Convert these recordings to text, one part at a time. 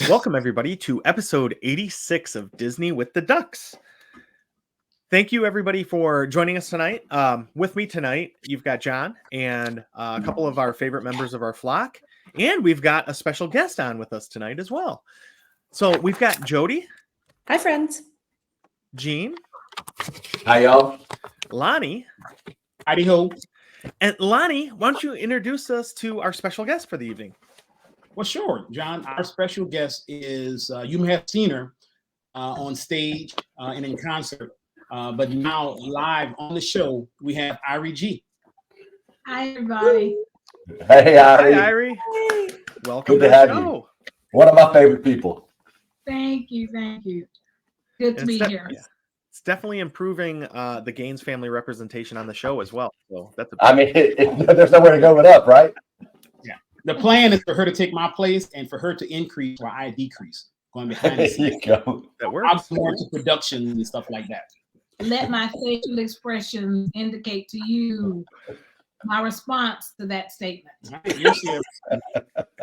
Welcome, everybody, to episode 86 of Disney with the Ducks. Thank you, everybody, for joining us tonight. With me tonight, you've got John and a couple of our favorite members of our flock, and we've got a special guest on with us tonight as well. So we've got Jody. Hi, friends. Gene. Hi, y'all. Lonnie. Howdy ho. And Lonnie, why don't you introduce us to our special guest for the evening? Well, sure, John. Our special guest is, you may have seen her on stage and in concert, but now live on the show, we have Irie G. Hi, everybody. Hey, Ari. Hi, Irie. Hey. Welcome Good to to the have show. you. One of my favorite people. Thank you. Thank you. Good to And be it's here. It's definitely improving the Gaines family representation on the show as well. So that's I mean, there's nowhere to go but up, right? Yeah. The plan is for her to take my place and for her to increase while I decrease. Going behind the There scenes. you go. that I'm works. more into production and stuff like that. Let my facial expressions indicate to you my response to that statement. All right, you'll see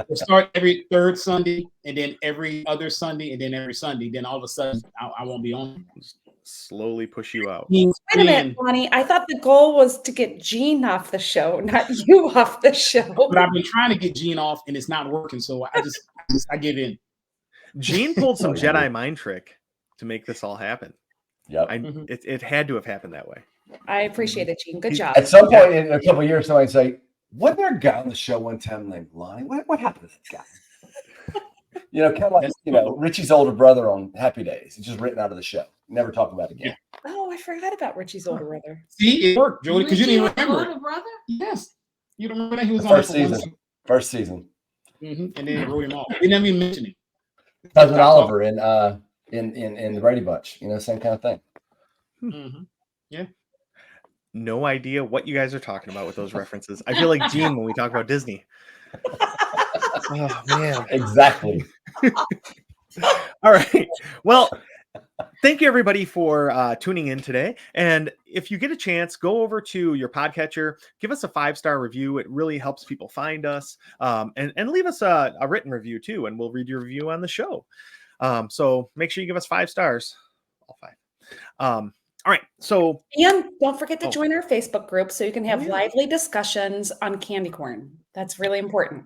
we'll start every third Sunday, and then every other Sunday, and then every Sunday. Then all of a sudden, I won't be on. Slowly push you out. Wait a minute, Bonnie. I thought the goal was to get Gene off the show, not you off the show. But I've been trying to get Gene off, and it's not working. So I give in. Gene pulled some Jedi mind trick to make this all happen. Yep. It had to have happened that way. I appreciate it, Gene. Good job. At some point in a couple of years, somebody say, "Wasn't there a guy on the show one time named Lonnie? What happened to this guy?" Kind of like Richie's older brother on Happy Days. It's just written out of the show. Never talk about it again. Oh, I forgot about Richie's older brother. See, it worked, Jody, because you didn't Richie was remember older it. brother? Yes, you remember that he was The on first it for one season. First season. season. And then they wrote him off. They never even mentioned him. Cousin Oliver in the Brady Bunch. Same kind of thing. Mm-hmm. No idea what you guys are talking about with those references. I feel like Gene when we talk about Disney. Oh man. Exactly. All right. Well, thank you everybody for tuning in today. And if you get a chance, go over to your podcatcher, give us a 5-star review. It really helps people find us. And leave us a written review too, and we'll read your review on the show. So make sure you give us 5 stars. All 5. All right. So And don't forget to join our Facebook group so you can have lively discussions on candy corn. That's really important.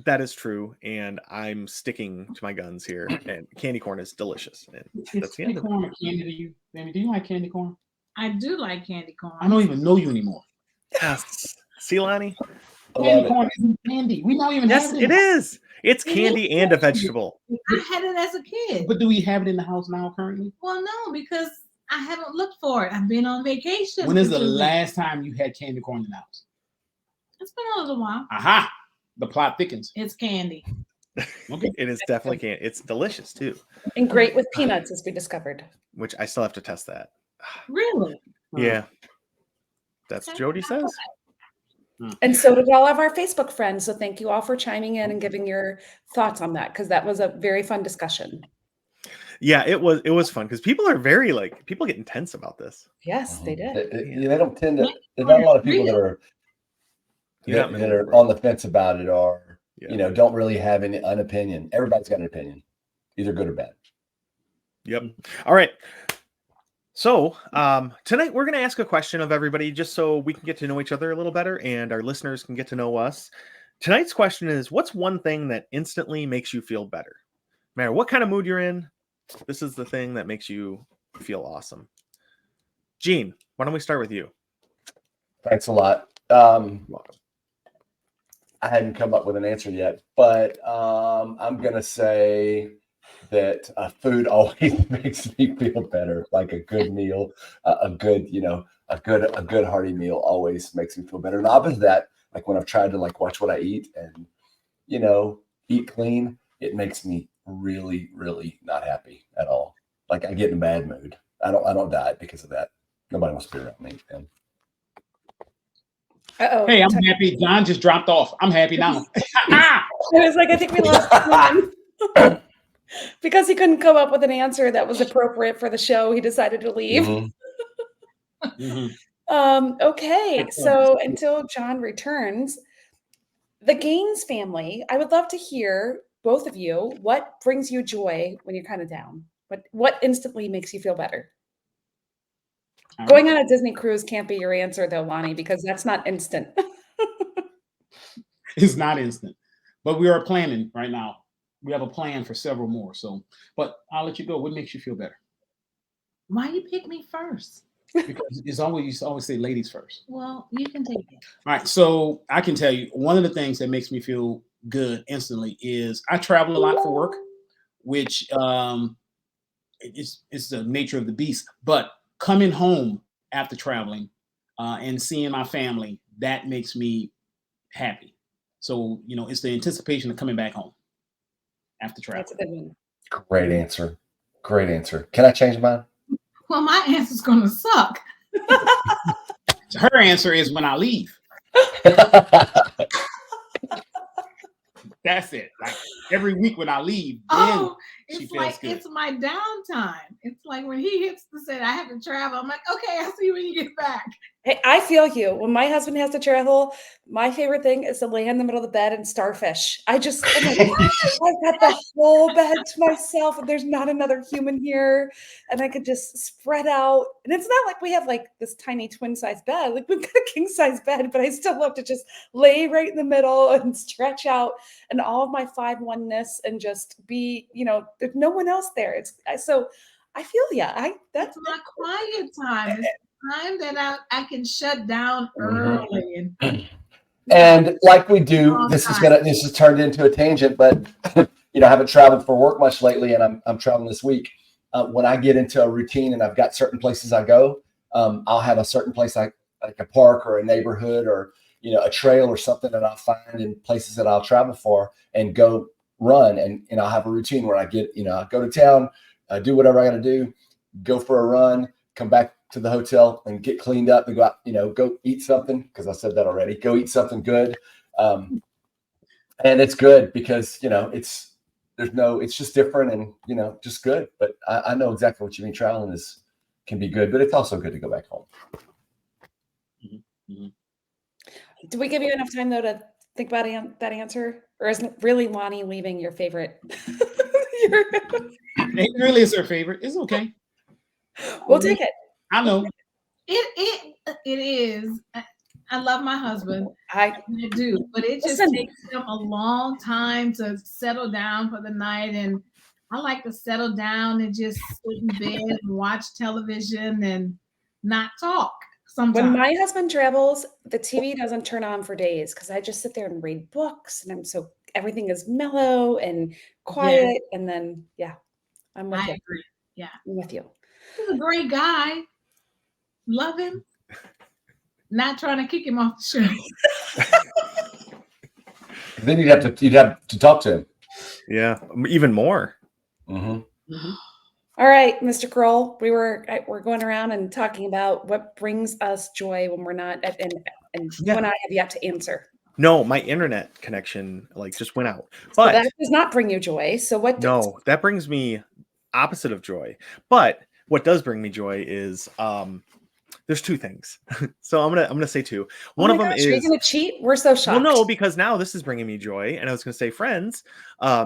that is true. And I'm sticking to my guns here. And candy corn is delicious. And that's Is the candy end of it. corn a candy to you? Baby, do you like candy corn? I do like candy corn. I don't even know you anymore. Yes. See, Lonnie? I love Candy it. corn isn't candy. We don't even Yes, have it is. It's It candy is and a candy. vegetable. I had it as a kid. But do we have it in the house now currently? Well, no, because I haven't looked for it. I've been on vacation. When is for the 2 weeks. last time you had candy corn in the house? It's been a little while. Aha! The plot thickens. It's candy. Okay. It is definitely candy. It's delicious too, And great with peanuts, as we discovered. which I still have to test that. Really? Yeah. That's what Jody says. And so did all of our Facebook friends. So thank you all for chiming in and giving your thoughts on that, because that was a very fun discussion. Yeah, it was fun because people are very people get intense about this. Yes, they did. They don't tend to. There's not a lot of people that are You're not that are on the fence about it, or don't really have an opinion. Everybody's got an opinion, either good or bad. Yep. All right. So tonight we're going to ask a question of everybody just so we can get to know each other a little better and our listeners can get to know us. Tonight's question is, what's one thing that instantly makes you feel better? No matter what kind of mood you're in, this is the thing that makes you feel awesome. Gene, why don't we start with you? Thanks a lot. I hadn't come up with an answer yet, but I'm gonna say that food always makes me feel better. Like a good meal, a good hearty meal always makes me feel better. And the opposite of that, like when I've tried to watch what I eat and eat clean, it makes me really, really not happy at all. Like I get in a bad mood. I don't diet because of that. Nobody wants to be around me. And Uh-oh. Hey, I'm happy. John just dropped off. I'm happy now. I was like, I think we lost one. Because he couldn't come up with an answer that was appropriate for the show, he decided to leave. Okay, so until John returns, the Gaines family, I would love to hear both of you, what brings you joy when you're kind of down? What instantly makes you feel better? All Going right. on a Disney cruise can't be your answer though, Lonnie, because that's not instant. It's not instant, but we are planning right now. We have a plan for several more. So, but I'll let you go. What makes you feel better? Why you pick me first? Because it's always you always say ladies first. Well, you can take it. All right, so I can tell you one of the things that makes me feel good instantly is I travel a lot for work, which it's the nature of the beast. But coming home after traveling and seeing my family, that makes me happy. So it's the anticipation of coming back home after That's a traveling. good one. Great answer. Great answer. Can I change mine? Well, my answer's gonna suck. Her answer is when I leave. That's it. Like every week when I leave, then Oh, she it's feels like good. it's my downtime. It's like when he hits the set, I have to travel. I'm like, okay, I'll see you when you get back. Hey, I feel you. When my husband has to travel, my favorite thing is to lay in the middle of the bed and starfish. I'm like, I've got the whole bed to myself, and there's not another human here, and I could just spread out. And it's not like we have like this tiny twin size bed. Like we've got a king size bed, but I still love to just lay right in the middle and stretch out and all of my 5-1-ness and just be, there's no one else there. So I feel That's my quiet time. It's time that I can shut down Mhm. early and And like we do, this has turned into a tangent, but I haven't traveled for work much lately, and I'm traveling this week. When I get into a routine and I've got certain places I go, I'll have a certain place like a park or a neighborhood or a trail or something that I'll find in places that I'll travel for and go run, and I'll have a routine where I get I go to town, do whatever I got to do, go for a run, come back to the hotel and get cleaned up and go out, go eat something, because I said that already. Go eat something good. And it's good because, it's just different and, just good. But I know exactly what you mean. Traveling can be good, but it's also good to go back home. Mm-hmm. Do we give you enough time though to think about that answer? Or is really Lonnie leaving your favorite? It really is her favorite. It's okay. We'll take it. I know. it is. I love my husband. I do, but it just takes him a long time to settle down for the night. And I like to settle down and just sit in bed and watch television and not talk. Sometimes. When my husband travels, the TV doesn't turn on for days because I just sit there and read books, and everything is mellow and quiet. Yeah. And then, I'm with you. Agree. Yeah, I'm with you. He's a great guy. Love him. Not trying to kick him off the show. Then you'd have to talk to him. Yeah, even more. Mm-hmm. Mm-hmm. All right, Mr. Kroll, we're going around and talking about what brings us joy when we're not and you and I have yet to answer. No, my internet connection just went out. But so that does not bring you joy. So what? No, that brings me opposite of joy. But what does bring me joy is there's two things. So I'm gonna say two. One of them is. Are you gonna cheat? We're so shocked. Well, no, because now this is bringing me joy, and I was gonna say friends.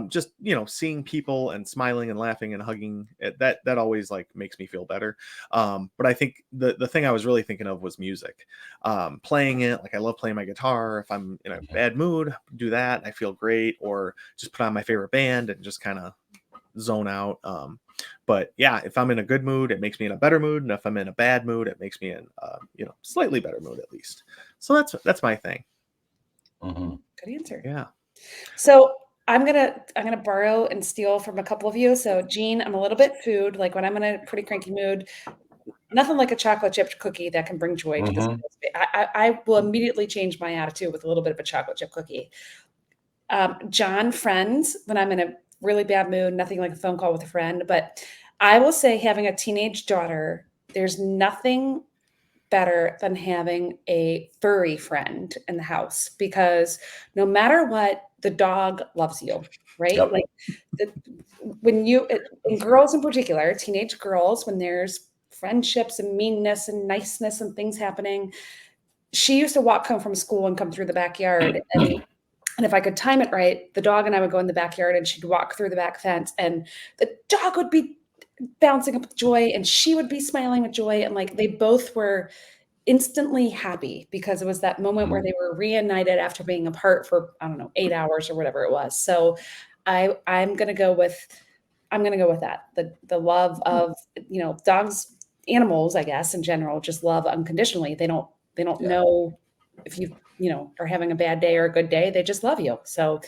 Just seeing people and smiling and laughing and hugging, that always makes me feel better. But I think the thing I was really thinking of was music. Playing it, I love playing my guitar. If I'm in a bad mood, do that. I feel great. Or just put on my favorite band and just kind of zone out. But yeah, if I'm in a good mood, it makes me in a better mood, and if I'm in a bad mood, it makes me in slightly better mood at least. So that's my thing. Mm-hmm. Good answer. Yeah. So I'm gonna borrow and steal from a couple of you. So Jean, I'm a little bit food. When I'm in a pretty cranky mood, nothing like a chocolate chip cookie that can bring joy. Mm-hmm. Because I will immediately change my attitude with a little bit of a chocolate chip cookie. John, friends, when I'm in a really bad mood, nothing like a phone call with a friend. But I will say, having a teenage daughter, there's nothing better than having a furry friend in the house, because no matter what, the dog loves you, right? Yep. When girls in particular, teenage girls, when there's friendships and meanness and niceness and things happening, she used to walk home from school and come through the backyard, and And if I could time it right, the dog and I would go in the backyard and she'd walk through the back fence and the dog would be bouncing up with joy and she would be smiling with joy. And like they both were instantly happy because it was that moment where they were reunited after being apart for, I don't know, 8 hours or whatever it was. So I'm going to go with that. The love of, dogs, animals, I guess, in general, just love unconditionally. They don't know if you are having a bad day or a good day. They just love you. So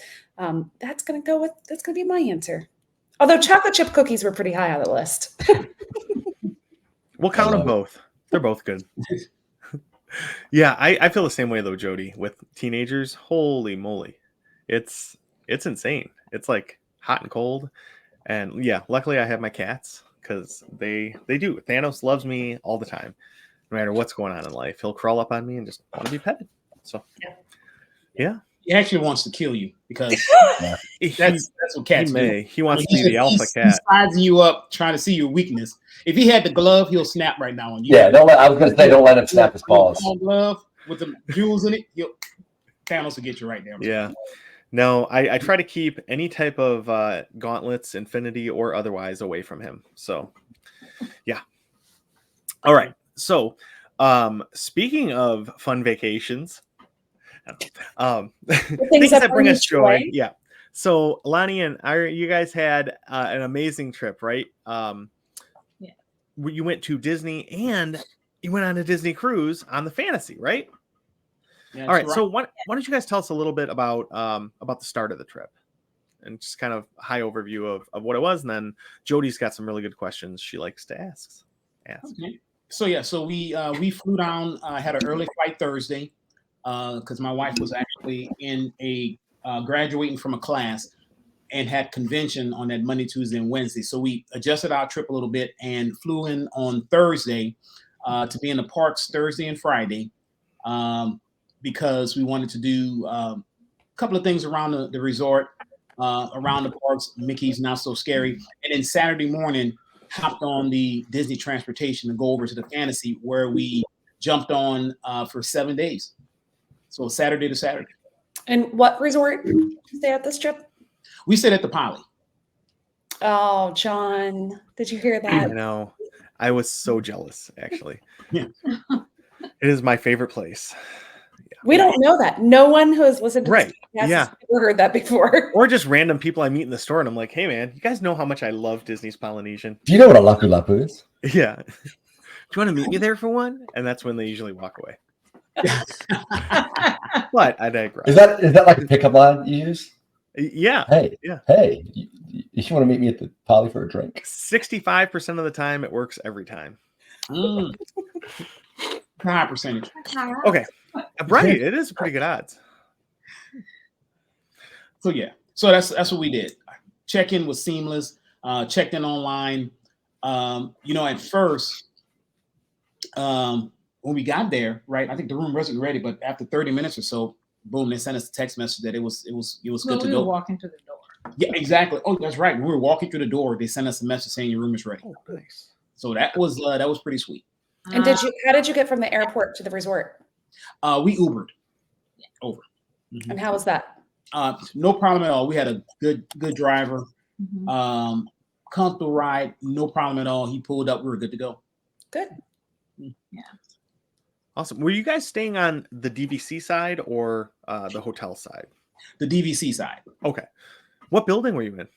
that's going to be my answer. Although chocolate chip cookies were pretty high on the list. We'll count them both. They're both good. Yeah, I feel the same way though, Jody, with teenagers. Holy moly. It's insane. It's like hot and cold. And yeah, luckily I have my cats because they do. Thanos loves me all the time. No matter what's going on in life. He'll crawl up on me and just want to be petted. So yeah. He actually wants to kill you because that's what cats do. He wants to be the alpha cat. He's sizing you up, trying to see your weakness. If he had the glove, he'll snap right now on you. Yeah, I was gonna say don't let him snap his paws. Glove with the jewels in it, Thanos will get you right there. Yeah. No, I try to keep any type of gauntlets, infinity or otherwise, away from him. So yeah. All right. So speaking of fun vacations, things that bring us joy. Yeah. So Lonnie and you guys had an amazing trip, right? You went to Disney and you went on a Disney cruise on the Fantasy, right? Yeah, all right. So why don't you guys tell us a little bit about the start of the trip and just kind of high overview of what it was, and then Jody's got some really good questions she likes to ask. Okay. So we flew down. Had an early flight Thursday. Because my wife was actually in graduating from a class and had convention on that Monday, Tuesday, and Wednesday. So we adjusted our trip a little bit and flew in on Thursday to be in the parks Thursday and Friday because we wanted to do a couple of things around the resort, around the parks. Mickey's Not So Scary. And then Saturday morning, hopped on the Disney transportation to go over to the Fantasy where we jumped on for 7 days. So Saturday to Saturday. And what resort did you stay at this trip? We stayed at the Poly. Oh, John, did you hear that? I know. I was so jealous, actually. Yeah. It is my favorite place. Yeah. We don't know that. No one who has listened to this podcast has ever heard that before. Or just random people I meet in the store and I'm like, hey man, you guys know how much I love Disney's Polynesian? Do you know what a Lapu Lapu is? Yeah. Do you want to meet me there for one? And that's when they usually walk away. But I digress. Is that like a pickup line you use? Yeah. Hey, you want to meet me at the Poly for a drink? 65% of the time, it works every time. High percentage. Okay, right. It is pretty good odds. So yeah, so that's what we did. Check-in was seamless. Checked in online. At first, when we got there, right, I think the room wasn't ready, but after 30 minutes or so, boom, they sent us a text message that it was good to go. We were walking through the door. Yeah, exactly. Oh, that's right. When we were walking through the door, they sent us a message saying your room is ready. Oh, nice. So that was pretty sweet. And how did you get from the airport to the resort? We Ubered over. Mm-hmm. And how was that? No problem at all. We had a good driver. Mm-hmm. Comfortable ride, no problem at all. He pulled up, we were good to go. Good. Yeah. Awesome. Were you guys staying on the DVC side or the hotel side? The DVC side. Okay. What building were you in?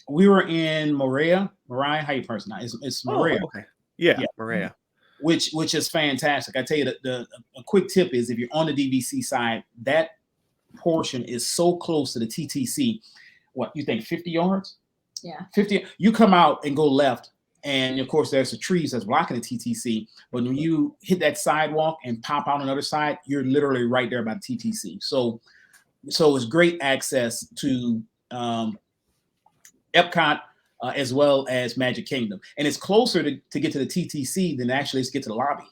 We were in Moorea. How you pronounce it? It's Moorea. Oh, okay. Yeah, Moorea. Which is fantastic. I tell you, a quick tip is if you're on the DVC side, that portion is so close to the TTC. What you think, 50 yards? Yeah. 50. You come out and go left. And of course, there's the trees that's blocking the TTC. But when you hit that sidewalk and pop out on the other side, you're literally right there by the TTC. So it's great access to Epcot as well as Magic Kingdom. And it's closer to get to the TTC than actually to get to the lobby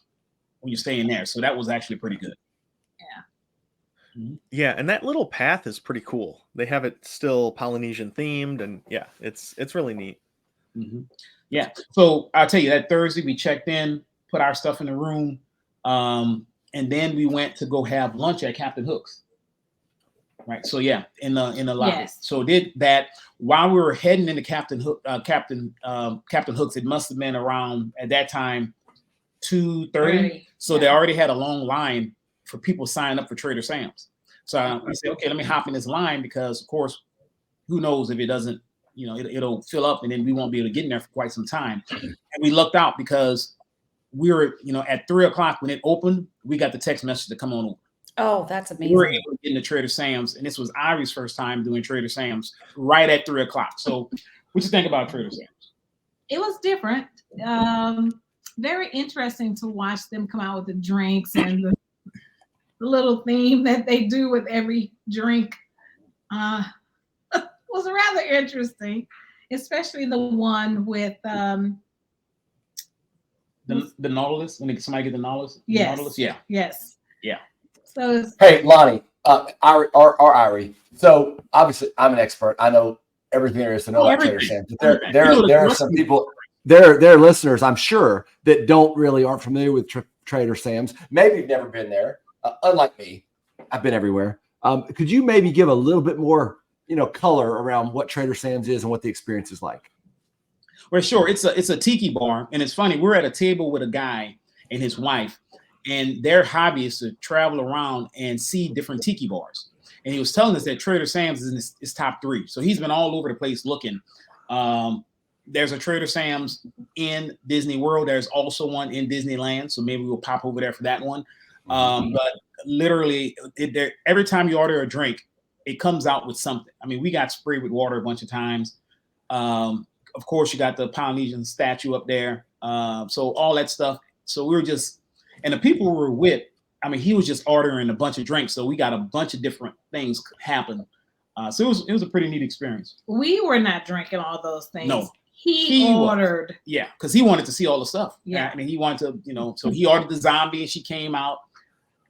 when you're staying there. So that was actually pretty good. Yeah. Mm-hmm. Yeah, and that little path is pretty cool. They have it still Polynesian themed, and yeah, it's really neat. Mm-hmm. Yeah. So I'll tell you that Thursday we checked in, put our stuff in the room, and then we went to go have lunch at Captain Hook's. Right. So yeah, in the lobby. Yes. So did that while we were heading into Captain Hooks. It must have been around at that time 2:30. So they already had a long line for people signing up for Trader Sam's. So I said, okay, let me hop in this line because of course, who knows if it doesn't, it'll fill up and then we won't be able to get in there for quite some time. And we lucked out because we were, at 3:00 when it opened, we got the text message to come on over. Oh, that's amazing. We were able to get into Trader Sam's, and this was Ivy's first time doing Trader Sam's right at 3:00. So what you think about Trader Sam's? It was different. Very interesting to watch them come out with the drinks and the little theme that they do with every drink. Was rather interesting, especially the one with the Nautilus. When somebody get the Nautilus, yes, Nautilus? Yeah. So hey, Lonnie, Ari. So obviously, I'm an expert. I know everything there is to know about Trader Sam's. But there are some people. There are listeners, I'm sure, that aren't familiar with Trader Sam's. Maybe you've never been there. Unlike me, I've been everywhere. Could you maybe give a little bit more, color around what Trader Sam's is and what the experience is like? Well, sure. It's a tiki bar, and it's funny. We're at a table with a guy and his wife, and their hobby is to travel around and see different tiki bars. And he was telling us that Trader Sam's is in his top 3. So he's been all over the place looking. There's a Trader Sam's in Disney World. There's also one in Disneyland. So maybe we'll pop over there for that one. But literally, every time you order a drink, it comes out with something. I mean, we got sprayed with water a bunch of times. Of course, you got the Polynesian statue up there. So all that stuff. So we were just, and the people we were with, I mean, he was just ordering a bunch of drinks. So we got a bunch of different things happen. So it was a pretty neat experience. We were not drinking all those things. No. He ordered. Yeah, because he wanted to see all the stuff. Yeah. I mean, he wanted to, so he ordered the zombie and she came out,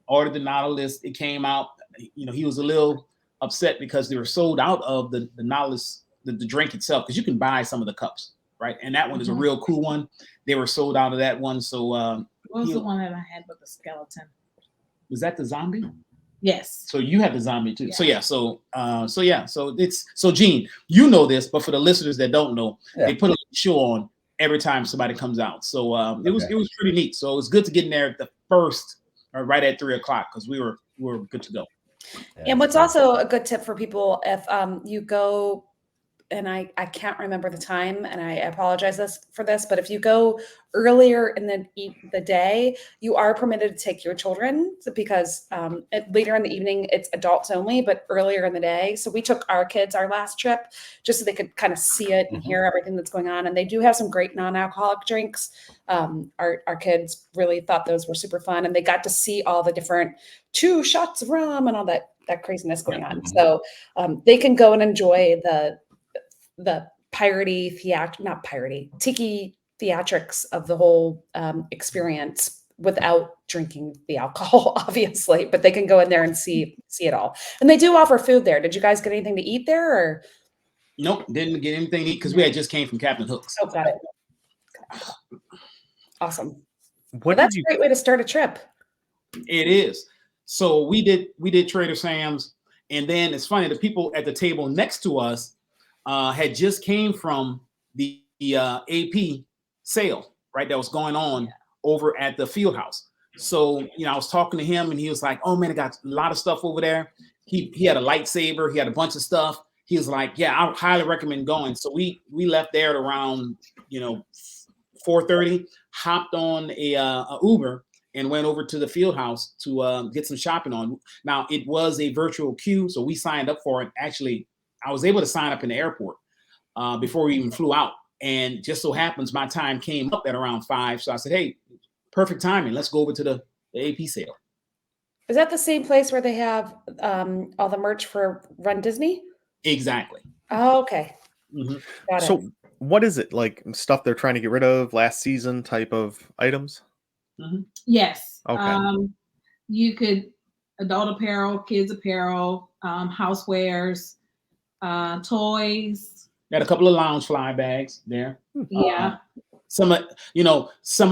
ordered the Nautilus, it came out. He was a little upset because they were sold out of the Nautilus, the drink itself, because you can buy some of the cups, right? And that one is a real cool one. They were sold out of that one. So what was the one that I had with the skeleton? Was that the zombie? Yes. So you had the zombie too. Yeah. So so Gene, you know this, but for the listeners that don't know, they put a show on every time somebody comes out. So it was pretty neat. So it was good to get in there at the first, or right at 3:00, because we were good to go. And what's also a good tip for people, if you go, and I can't remember the time, and I apologize for this, but if you go earlier in the day, you are permitted to take your children, because later in the evening it's adults only, but earlier in the day. So we took our kids our last trip just so they could kind of see it and hear everything that's going on. And they do have some great non-alcoholic drinks. Our kids really thought those were super fun, and they got to see all the different 2 shots of rum and all that craziness going on. So they can go and enjoy the tiki theatrics of the whole experience without drinking the alcohol, obviously, but they can go in there and see it all. And they do offer food there. Did you guys get anything to eat there, or? Nope, didn't get anything to eat because we had just came from Captain Hooks. Oh, got it. Awesome. That's a great way to start a trip. It is. So we did Trader Sam's, and then it's funny, the people at the table next to us had just came from the AP sale, right? That was going on over at the field house. So, I was talking to him and he was like, oh man, I got a lot of stuff over there. He had a lightsaber. He had a bunch of stuff. He was like, yeah, I highly recommend going. So we left there at around, 4:30, hopped on a Uber and went over to the field house to get some shopping on. Now it was a virtual queue. So we signed up for it. Actually, I was able to sign up in the airport before we even flew out. And just so happens my time came up at around 5. So I said, hey, perfect timing. Let's go over to the AP sale. Is that the same place where they have all the merch for Run Disney? Exactly. Oh, okay. Mm-hmm. Got it. So what is it, like stuff they're trying to get rid of, last season type of items? Mm-hmm. Yes. Okay. You could adult apparel, kids apparel, housewares, toys. Got a couple of lounge fly bags there. Yeah. Some of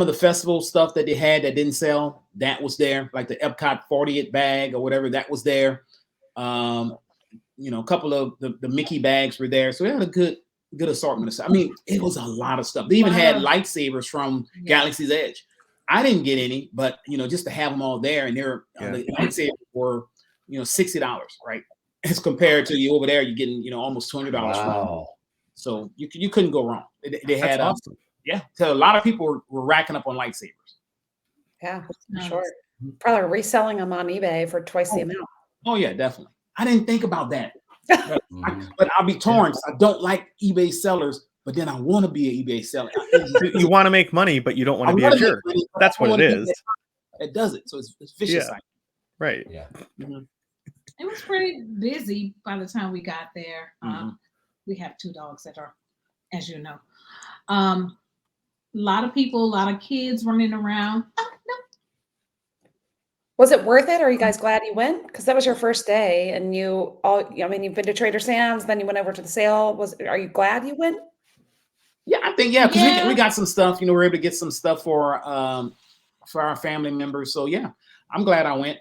the festival stuff that they had that didn't sell, that was there. Like the Epcot 40th bag or whatever, that was there. a couple of the Mickey bags were there. So we had a good assortment of stuff. I mean, it was a lot of stuff. They even had lightsabers from Galaxy's Edge. I didn't get any, but just to have them all there, and the lightsabers were $60, right? As compared to you over there, you're getting almost $200. Wow. So you couldn't go wrong. They had awesome. So a lot of people were racking up on lightsabers. Yeah, sure. Probably reselling them on eBay for twice the amount. Oh yeah, definitely. I didn't think about that. But I'll be torn. I don't like eBay sellers, but then I want to be an eBay seller. You want to make money, but you don't want to be a jerk. That's what it is. It does it. So it's vicious. Yeah. Right. Yeah. Mm-hmm. It was pretty busy by the time we got there. We have 2 dogs that are, as you know, a lot of people, a lot of kids running around. Was it worth it? Or are you guys glad you went? Because that was your first day, and you've been to Trader Sam's, then you went over to the sale. Are you glad you went? Yeah, I think because we got some stuff. We were able to get some stuff for our family members. So yeah, I'm glad I went.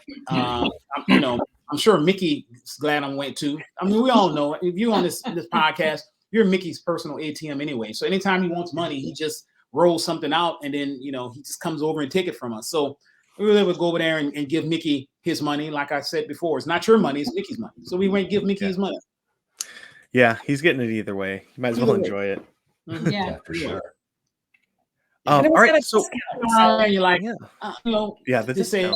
I'm sure Mickey's glad I went too. I mean, we all know if you're on this podcast, you're Mickey's personal ATM anyway. So anytime he wants money, he just rolls something out, and then he just comes over and take it from us. So we were able to go over there and give Mickey his money. Like I said before, it's not your money, it's Mickey's money. So we went and give Mickey his money. Yeah, he's getting it either way. You might as well enjoy it. Yeah, for sure. All right, so you're like, the they say,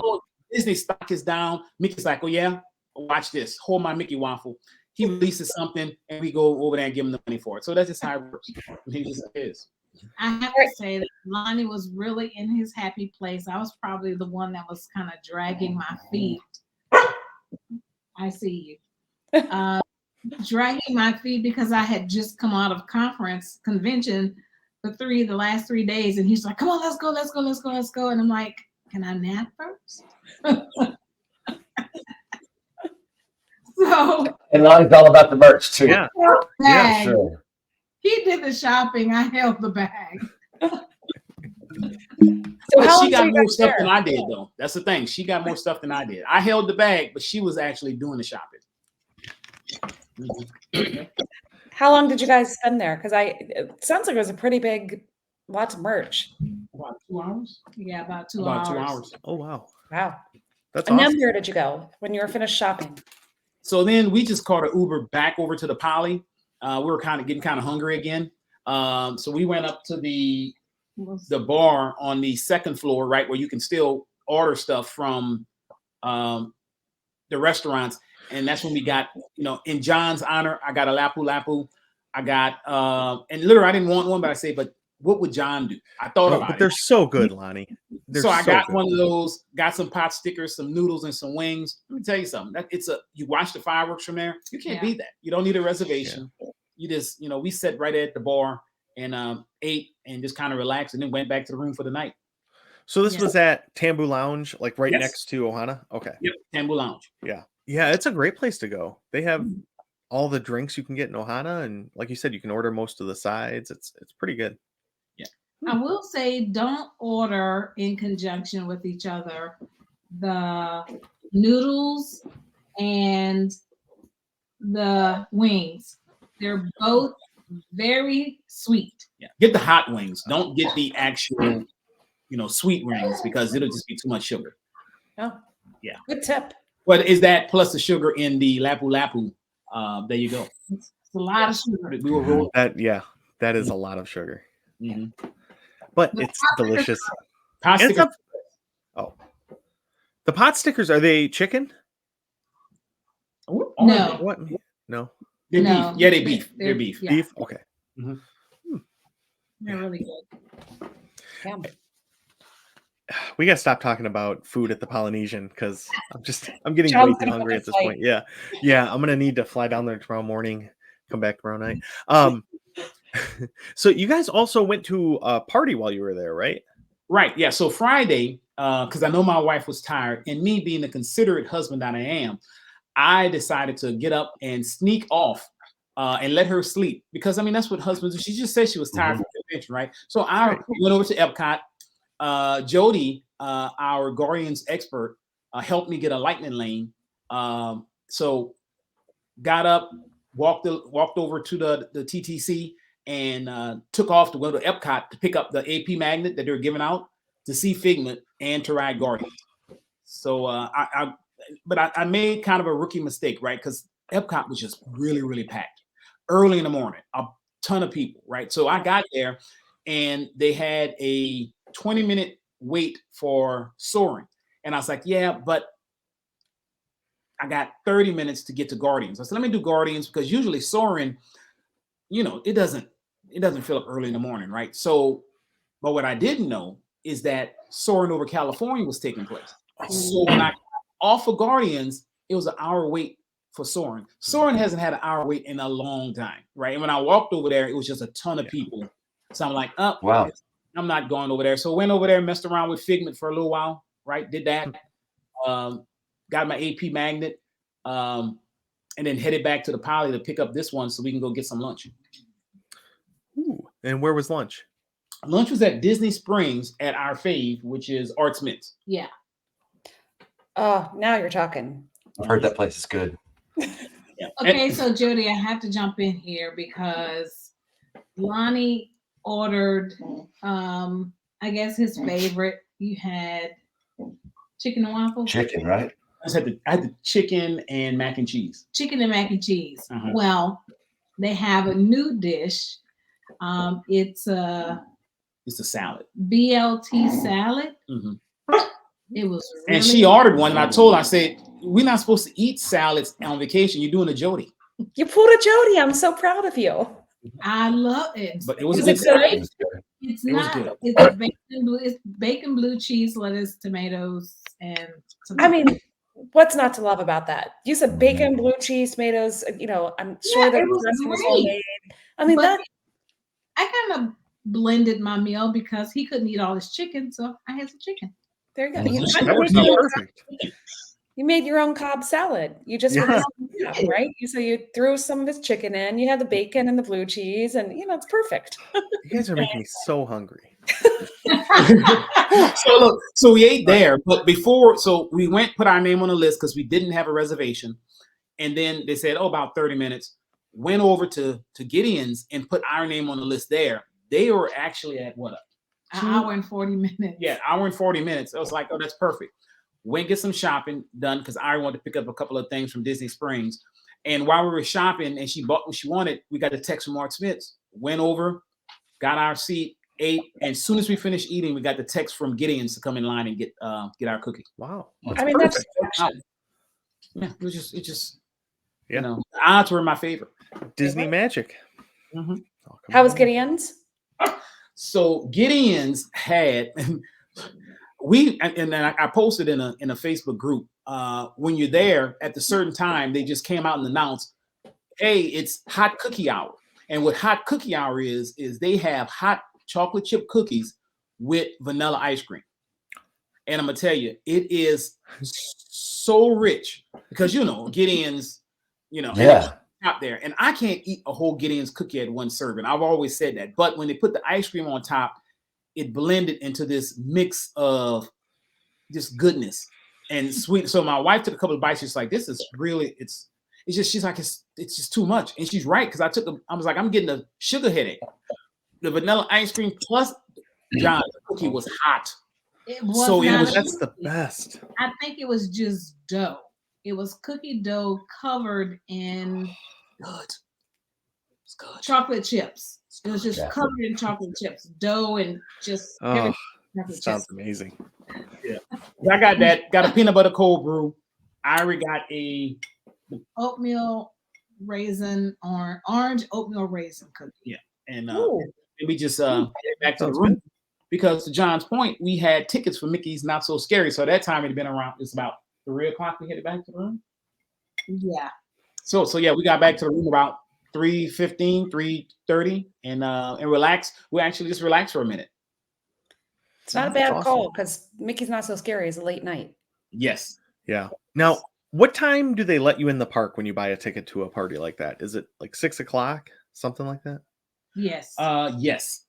Disney stock is down. Mickey's like, oh yeah, watch this. Hold my Mickey waffle. He releases something, and we go over there and give him the money for it. So that's just how it works. He just is. I have to say that Lonnie was really in his happy place. I was probably the one that was kind of dragging my feet. I see you. Dragging my feet because I had just come out of convention for the last 3 days, and he's like, come on, let's go. And I'm like, can I nap first? So, and Lonnie's all about the merch too. Yeah, sure. He did the shopping. I held the bag. So she got more stuff than I did, though. That's the thing. She got more stuff than I did. I held the bag, but she was actually doing the shopping. How long did you guys spend there? Because it sounds like it was a pretty big, lots of merch. About 2 hours? Yeah, about 2 About hours. 2 hours. Oh wow. And That's awesome. then where did you go when you were finished shopping? So then we just caught an Uber back over to the Poly. We were getting hungry again. So we went up to the bar on the second floor, right, where you can still order stuff from the restaurants. And that's when we got, in John's honor, I got a Lapu Lapu. I got, and literally I didn't want one, but I say, but what would John do? I thought about it. But they're so good, Lonnie. So I got one of those, got some pot stickers, some noodles, and some wings. Let me tell you something. You watch the fireworks from there. You can't beat that. You don't need a reservation. Yeah. You just, we sat right at the bar and ate and just kind of relaxed, and then went back to the room for the night. So this was at Tambu Lounge, like right next to Ohana? Okay. Yep, Tambu Lounge. Yeah. Yeah, it's a great place to go. They have all the drinks you can get in Ohana, and like you said, you can order most of the sides. It's pretty good. Yeah. I will say, don't order in conjunction with each other the noodles and the wings. They're both very sweet. Yeah. Get the hot wings. Don't get the actual, sweet wings, because it'll just be too much sugar. Oh, yeah. Good tip. But is that plus the sugar in the Lapu Lapu? There you go. It's a lot of sugar. We were rolling. That is a lot of sugar. Mm-hmm. But it's delicious. The pot stickers, are they chicken? No. What? No. They're beef. Yeah, they're beef. They're beef. Yeah. Beef? Okay. Mm-hmm. They're really good. Yeah. We got to stop talking about food at the Polynesian, because I'm getting way too hungry at this point. Yeah. I'm going to need to fly down there tomorrow morning, come back tomorrow night. So you guys also went to a party while you were there, right? Right. Yeah. So Friday, because I know my wife was tired, and me being the considerate husband that I am, I decided to get up and sneak off and let her sleep, because that's what husbands do. She just said she was tired from the convention, right? So I went over to Epcot. Jody, our Guardians expert, helped me get a lightning lane. So got up, walked over to the TTC, and took off to go to Epcot to pick up the AP magnet that they're giving out to see Figment and to ride Guardians. So I made kind of a rookie mistake, right? Because Epcot was just really, really packed early in the morning, a ton of people, right? So I got there and they had a 20-minute wait for Soaring. And I was like, yeah, but I got 30 minutes to get to Guardians. I said, let me do Guardians because usually Soaring, it doesn't fill up early in the morning, right? So, but what I didn't know is that Soaring over California was taking place. So when I got off of Guardians, it was an hour wait for Soaring. Soaring hasn't had an hour wait in a long time, right? And when I walked over there, it was just a ton of people. So I'm like, oh, wow, I'm not going over there. So went over there, messed around with Figment for a little while, right? Did that. Got my AP magnet, and then headed back to the Poly to pick up this one so we can go get some lunch. Ooh, and where was lunch? Lunch was at Disney Springs at our fave, which is Arts Mints. Yeah. Oh, now you're talking. I've heard that place is good. Yeah. Okay, so Jody, I have to jump in here because Lonnie ordered, I guess his favorite. You had chicken and waffles. Chicken, right? I had the chicken and mac and cheese. Chicken and mac and cheese. Uh-huh. Well, they have a new dish. It's a salad. BLT salad. Mm-hmm. It was really and she ordered one, and I told her, I said, we're not supposed to eat salads on vacation. You're doing a Jody. You pulled a Jody. I'm so proud of you. I love it. But it was Is a it good good? It's It was not. good. It's bacon, blue cheese, lettuce, tomatoes, and I mean, what's not to love about that? You said bacon, blue cheese, tomatoes. I'm sure that it was dressing was great. homemade. I mean, But I kind of blended my meal because he couldn't eat all his chicken, so I had some chicken. there you go. That works out perfect. You made your own Cobb salad. You just Yeah. right? So you threw some of his chicken in. You had the bacon and the blue cheese, and it's perfect. You guys are making me so hungry. So we ate there, but so we put our name on the list because we didn't have a reservation. And then they said, about 30 minutes. Went over to Gideon's and put our name on the list there. They were actually at what? An hour and 40 minutes. Yeah, hour and 40 minutes. I was like, that's perfect. Went get some shopping done because I wanted to pick up a couple of things from Disney Springs. And while we were shopping and she bought what she wanted, we got a text from Mark Smith's. Went over, got our seat, ate, and as soon as we finished eating, we got the text from Gideon's to come in line and get our cookie. Wow. I mean, that's Yeah, it just Yeah. the odds were in my favor. Disney magic. Mm-hmm. Oh, how was Gideon's? So Gideon's had I posted in a Facebook group. When you're there at the certain time, they just came out and announced, hey, it's hot cookie hour. And what hot cookie hour is they have hot chocolate chip cookies with vanilla ice cream. And I'm gonna tell you, it is so rich because Gideon's, out there, and I can't eat a whole Gideon's cookie at one serving. I've always said that, but when they put the ice cream on top, it blended into this mix of just goodness and sweet. So my wife took a couple of bites. She's like, "This is really it's just." She's like, "It's just too much," and she's right because I was like, "I'm getting a sugar headache." The vanilla ice cream plus John, the cookie was hot. That's the best. I think it was just dough. It was cookie dough covered in chocolate chips. It was just covered in chocolate chips, dough, and just chocolate sounds amazing. Yeah, I got that. Got a peanut butter cold brew. Irie got a oatmeal raisin or orange oatmeal raisin cookie. Yeah, and we just headed back to the room because to John's point, we had tickets for Mickey's Not So Scary. So that time it had been around. It's about 3:00. We headed back to the room. Yeah. So yeah, we got back to the room about 3:15, 3:30, and relaxed. We actually just relaxed for a minute. It's not a bad call because Mickey's Not So Scary is a late night. Yes. Yeah. Now, what time do they let you in the park when you buy a ticket to a party like that? Is it like 6:00, something like that? Yes. Yes.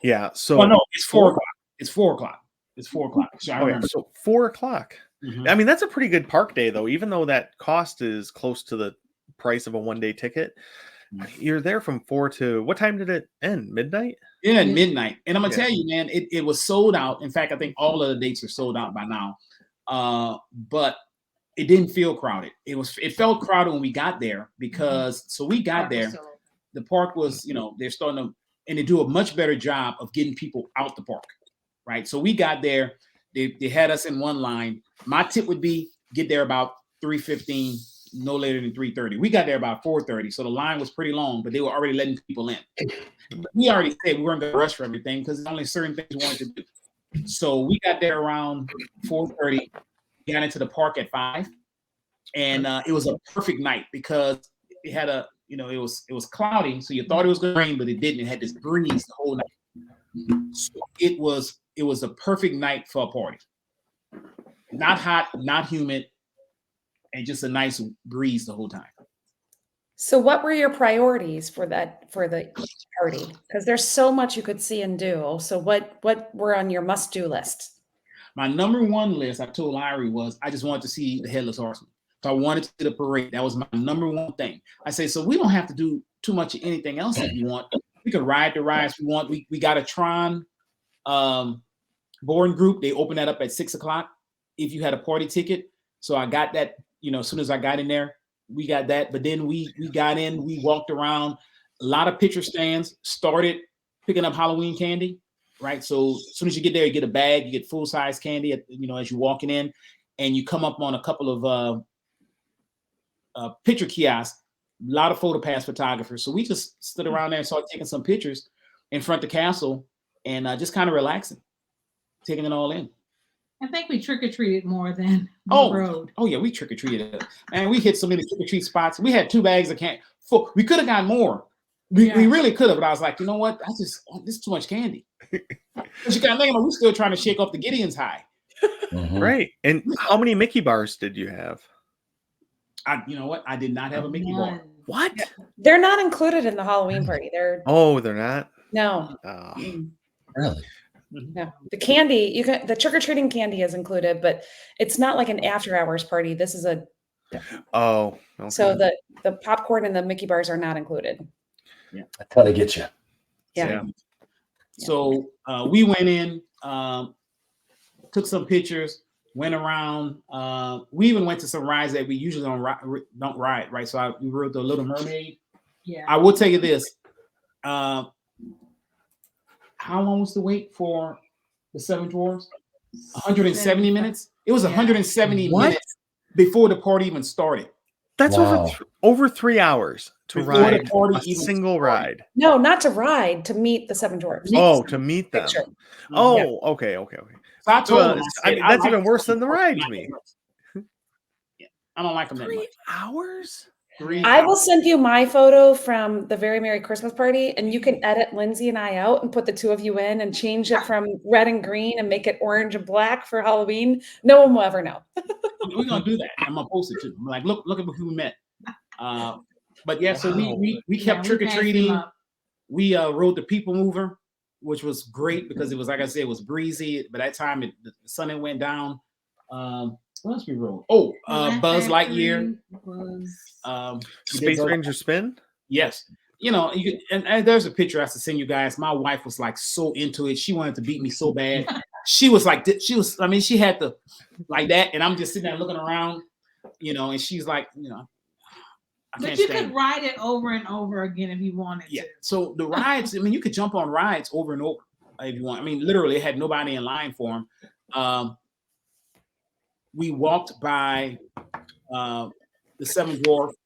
Yeah. So no, it's 4:00. It's 4:00. It's 4:00. So 4:00. Mm-hmm. I mean, that's a pretty good park day, though. Even though that cost is close to the price of a 1-day ticket. You're there from 4 to what time did it end? Midnight? Yeah, at midnight. And I'm gonna tell you, man, it was sold out. In fact, I think all of the dates are sold out by now. But it didn't feel crowded. It felt crowded when we got there because so we got there. The park was, they're starting to, and they do a much better job of getting people out the park, right? So we got there. They had us in one line. My tip would be get there about 3:15, no later than 3:30. We got there about 4:30, so the line was pretty long, but they were already letting people in. We already said we weren't going to rush for everything because there's only certain things we wanted to do. So we got there around 4:30, got into the park at 5, and it was a perfect night because it had it was cloudy, so you thought it was going to rain, but it didn't. It had this breeze the whole night. So it was a perfect night for a party. Not hot, not humid, and just a nice breeze the whole time. So what were your priorities for the party? Because there's so much you could see and do. So what were on your must-do list? My number one list, I told Larry, was I just wanted to see the Headless Horseman. So I wanted to see the parade. That was my number one thing. I say, so we don't have to do too much of anything else if you want. We could ride the rides we want. We got a Tron boarding group. They opened that up at 6 o'clock if you had a party ticket. So I got that, as soon as I got in there, we got that. But then we got in, we walked around, a lot of picture stands, started picking up Halloween candy, right? So as soon as you get there, you get a bag, you get full-size candy, as you're walking in, and you come up on a couple of picture kiosks, a lot of PhotoPass photographers. So we just stood around there and started taking some pictures in front of the castle and just kind of relaxing, taking it all in. I think we trick-or-treated more than the road. Oh yeah, we trick-or-treated. And we hit so many trick-or-treat spots. We had 2 bags of candy. We could have got more. We really could have, but I was like, you know what? This is too much candy. Because you got to think, we're still trying to shake off the Gideon's high. Mm-hmm. Right. And how many Mickey bars did you have? You know what? I did not have a Mickey bar. What? They're not included in the Halloween party. They're not? No. Really? No. The candy, the trick-or-treating candy is included, but it's not like an after-hours party. This is a okay. So the popcorn and the Mickey bars are not included. Yeah. That's how they get you. Yeah. So we went in, took some pictures, went around. We even went to some rides that we usually don't ride, right? So we rode the Little Mermaid. Yeah. I will tell you this. How long was the wait for the Seven Dwarfs? 170 minutes. It was 170 minutes before the party even started. That's over 3 hours to Before ride the party a even single started. ride. No, not to ride, to meet the Seven Dwarfs. To meet them. Picture. Oh, okay. So I told them, That's even worse than the ride to me. Yeah, I don't like them that 3 much. hours? I will send you my photo from the Very Merry Christmas Party, and you can edit Lindsay and I out and put the 2 of you in and change it from red and green and make it orange and black for Halloween. No one will ever know. We're gonna do that. I'm gonna post it too. I'm like, look at who we met. But yeah, so we kept trick-or-treating. We rode the People Mover, which was great because it was, like I said, it was breezy. By that time, the sun had went down. What else we rode? Buzz Lightyear. Space Ranger Spin? Yes. And there's a picture I have to send you guys. My wife was like so into it. She wanted to beat me so bad. She was like, she had to like that. And I'm just sitting there looking around, and she's like, But you could ride it over and over again if you wanted to. So the rides, you could jump on rides over and over if you want. Literally, it had nobody in line for them. We walked by the Seven Dwarfs.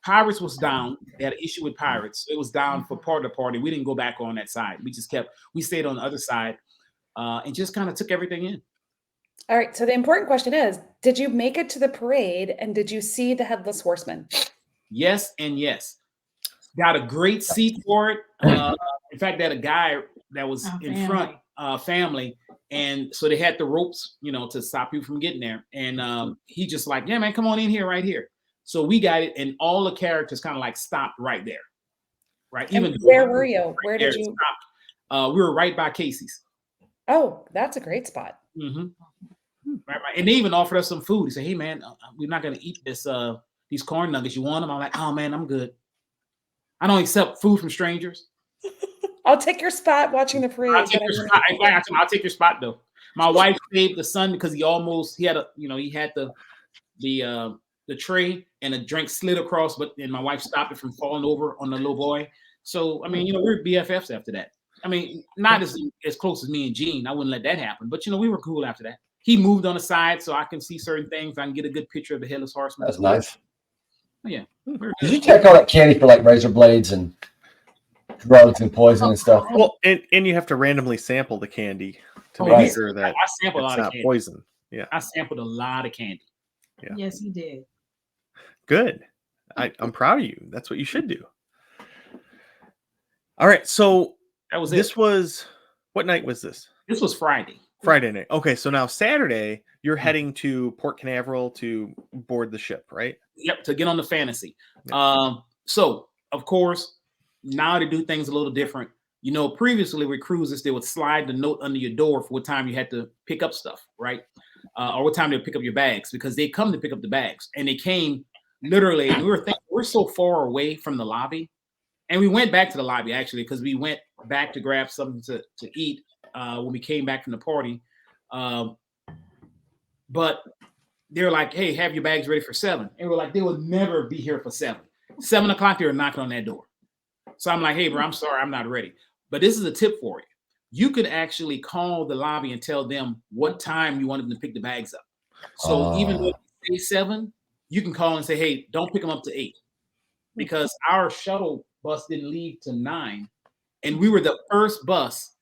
Pirates was down. They had an issue with Pirates. It was down for part of the party. We didn't go back on that side. We stayed on the other side and just kind of took everything in. All right. So the important question is, did you make it to the parade and did you see the Headless Horseman? Yes and yes. Got a great seat for it. In fact, they had a guy that was in front, family. And so they had the ropes, to stop you from getting there. And he just like, yeah, man, come on in here, right here. So we got it. And all the characters kind of like stopped right there. Right. Even where were you? Where did you stop? We were right by Casey's. Oh, that's a great spot. Mm-hmm. Right. And they even offered us some food. He said, hey, man, we're not going to eat this these corn nuggets. You want them?" I'm like, "Oh man, I'm good. I don't accept food from strangers." I'll take your spot watching the parade. I'll take your spot. I'll take your spot though. My wife saved the son because he had the tray and a drink slid across, but then my wife stopped it from falling over on the little boy. So I mean, we're BFFs after that. I mean, not as close as me and Gene. I wouldn't let that happen, but we were cool after that. He moved on the side so I can see certain things. I can get a good picture of the Headless Horseman. That's nice. Oh, yeah. Did you check all that candy for like razor blades and drugs and poison and stuff? Well, and you have to randomly sample the candy to Right. make sure that I sampled a it's lot of not candy. poison. Yeah. I sampled a lot of candy. Yeah. Yes, he did. Good. I'm proud of you. That's what you should do. All right. So That was this it. was, what night was this? This was Friday. Friday night. Okay. So now Saturday, you're heading to Port Canaveral to board the ship, right? Yep, to get on the Fantasy. Yeah. So of course, now to do things a little different. Previously with cruises, they would slide the note under your door for what time you had to pick up stuff, right? Or what time they would pick up your bags, because they come to pick up the bags. And they came literally, and we were thinking, we're so far away from the lobby. And we went back to the lobby actually, because we went back to grab something to eat when we came back from the party. But they're like, "Hey, have your bags ready for 7." And we're like, they will never be here for 7. 7 o'clock, they were knocking on that door. So I'm like, "Hey, bro, I'm sorry, I'm not ready." But this is a tip for you. You could actually call the lobby and tell them what time you want them to pick the bags up. So even though it's 7, you can call and say, "Hey, don't pick them up to 8." Because our shuttle bus didn't leave to 9. And we were the first bus.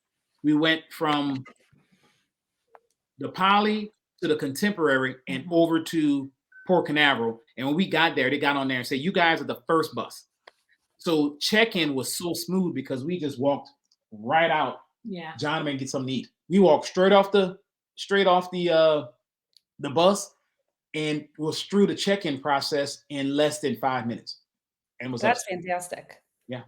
We went from the Poly to the Contemporary and over to Port Canaveral. And when we got there, they got on there and said, "You guys are the first bus." So check-in was so smooth because we just walked right out. Yeah. John man get something to eat. We walked straight off the bus and was through the check-in process in less than 5 minutes. And was That's upstairs. fantastic. Yeah.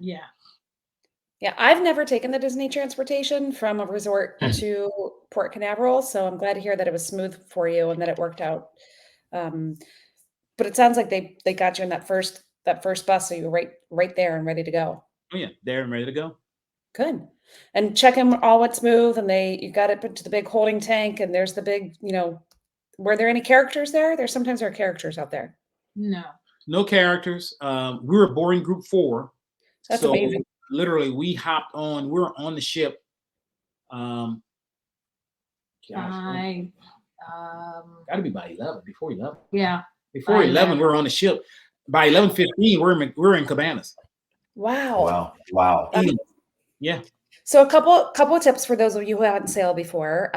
Yeah, I've never taken the Disney transportation from a resort to Port Canaveral, so I'm glad to hear that it was smooth for you and that it worked out. But it sounds like they got you in that first bus, so you were right there and ready to go. Oh yeah, there and ready to go. Good. And check-in all went smooth, and you got it into the big holding tank, and there's the big, were there any characters there? Sometimes there are characters out there. No characters. We were boarding group 4. That's amazing. Literally, we hopped on. We were on the ship. Got to be by 11. Before 11. Yeah. Before 11, we were on the ship. By 11:15, we're in Cabanas. Wow. Wow. Yeah. So a couple of tips for those of you who haven't sailed before.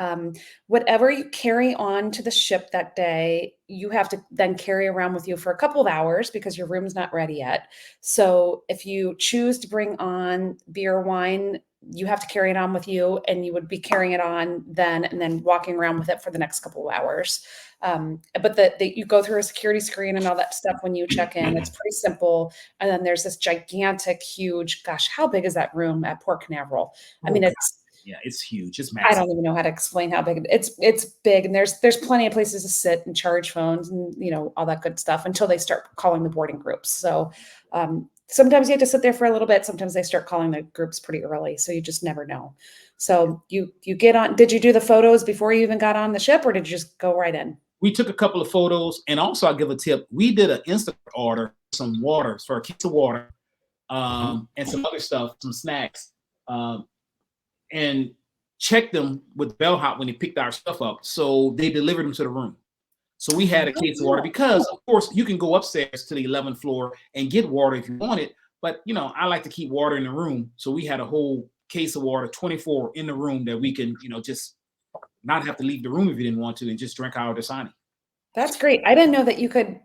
Whatever you carry on to the ship that day, you have to then carry around with you for a couple of hours because your room's not ready yet. So if you choose to bring on beer, wine, you have to carry it on with you, and you would be carrying it on then and then walking around with it for the next couple of hours. But you go through a security screen and all that stuff when you check in. It's pretty simple. And then there's this gigantic, huge, gosh, how big is that room at Port Canaveral? I mean, it's huge. It's massive. I don't even know how to explain how big it's big. And there's plenty of places to sit and charge phones and, all that good stuff until they start calling the boarding groups. So, sometimes you have to sit there for a little bit. Sometimes they start calling the groups pretty early. So you just never know. So you get on, did you do the photos before you even got on the ship, or did you just go right in? We took a couple of photos, and also I'll give a tip. We did an instant order, some water for a case of water, and some other stuff, some snacks, and checked them with bellhop when they picked our stuff up. So they delivered them to the room. So we had a case of water because, of course, you can go upstairs to the 11th floor and get water if you want it. But, I like to keep water in the room. So we had a whole case of water, 24 in the room that we can, just not have to leave the room if you didn't want to and just drink out of Dasani. That's great. I didn't know that you could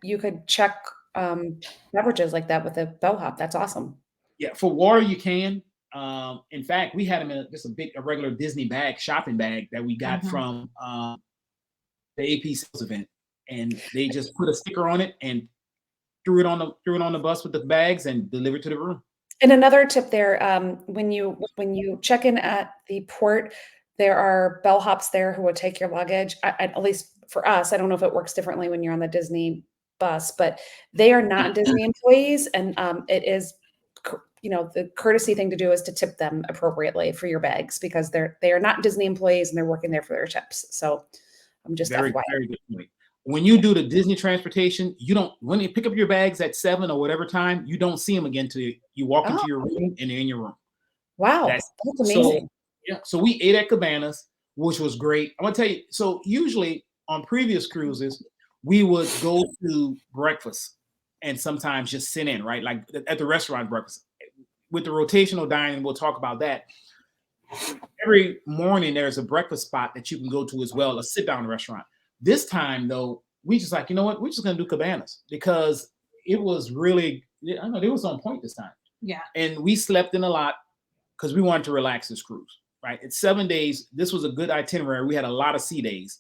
check beverages like that with a bellhop. That's awesome. Yeah, for water you can. In fact, we had them in just a regular Disney shopping bag that we got from the AP sales event, and they just put a sticker on it and threw it on the bus with the bags and delivered to the room. And another tip there, when you check in at the port, there are bellhops there who will take your luggage. At least for us, I don't know if it works differently when you're on the Disney bus, but they are not Disney employees, and it is, the courtesy thing to do is to tip them appropriately for your bags because they are not Disney employees and they're working there for their tips. So I'm just very FYI. good point. When you do the Disney transportation, when you pick up your bags at 7 or whatever time, you don't see them again till you walk into your room and they're in your room. Wow, that's amazing. So we ate at Cabanas, which was great. I'm gonna tell you. So usually on previous cruises, we would go to breakfast and sometimes just sit in, right? Like at the restaurant breakfast. With the rotational dining, we'll talk about that. Every morning there's a breakfast spot that you can go to as well, a sit-down restaurant. This time though, we just like, you know what? We're just gonna do Cabanas because it was really, I don't know, it was on point this time. Yeah. And we slept in a lot because we wanted to relax this cruise, right? It's 7 days. This was a good itinerary. We had a lot of sea days.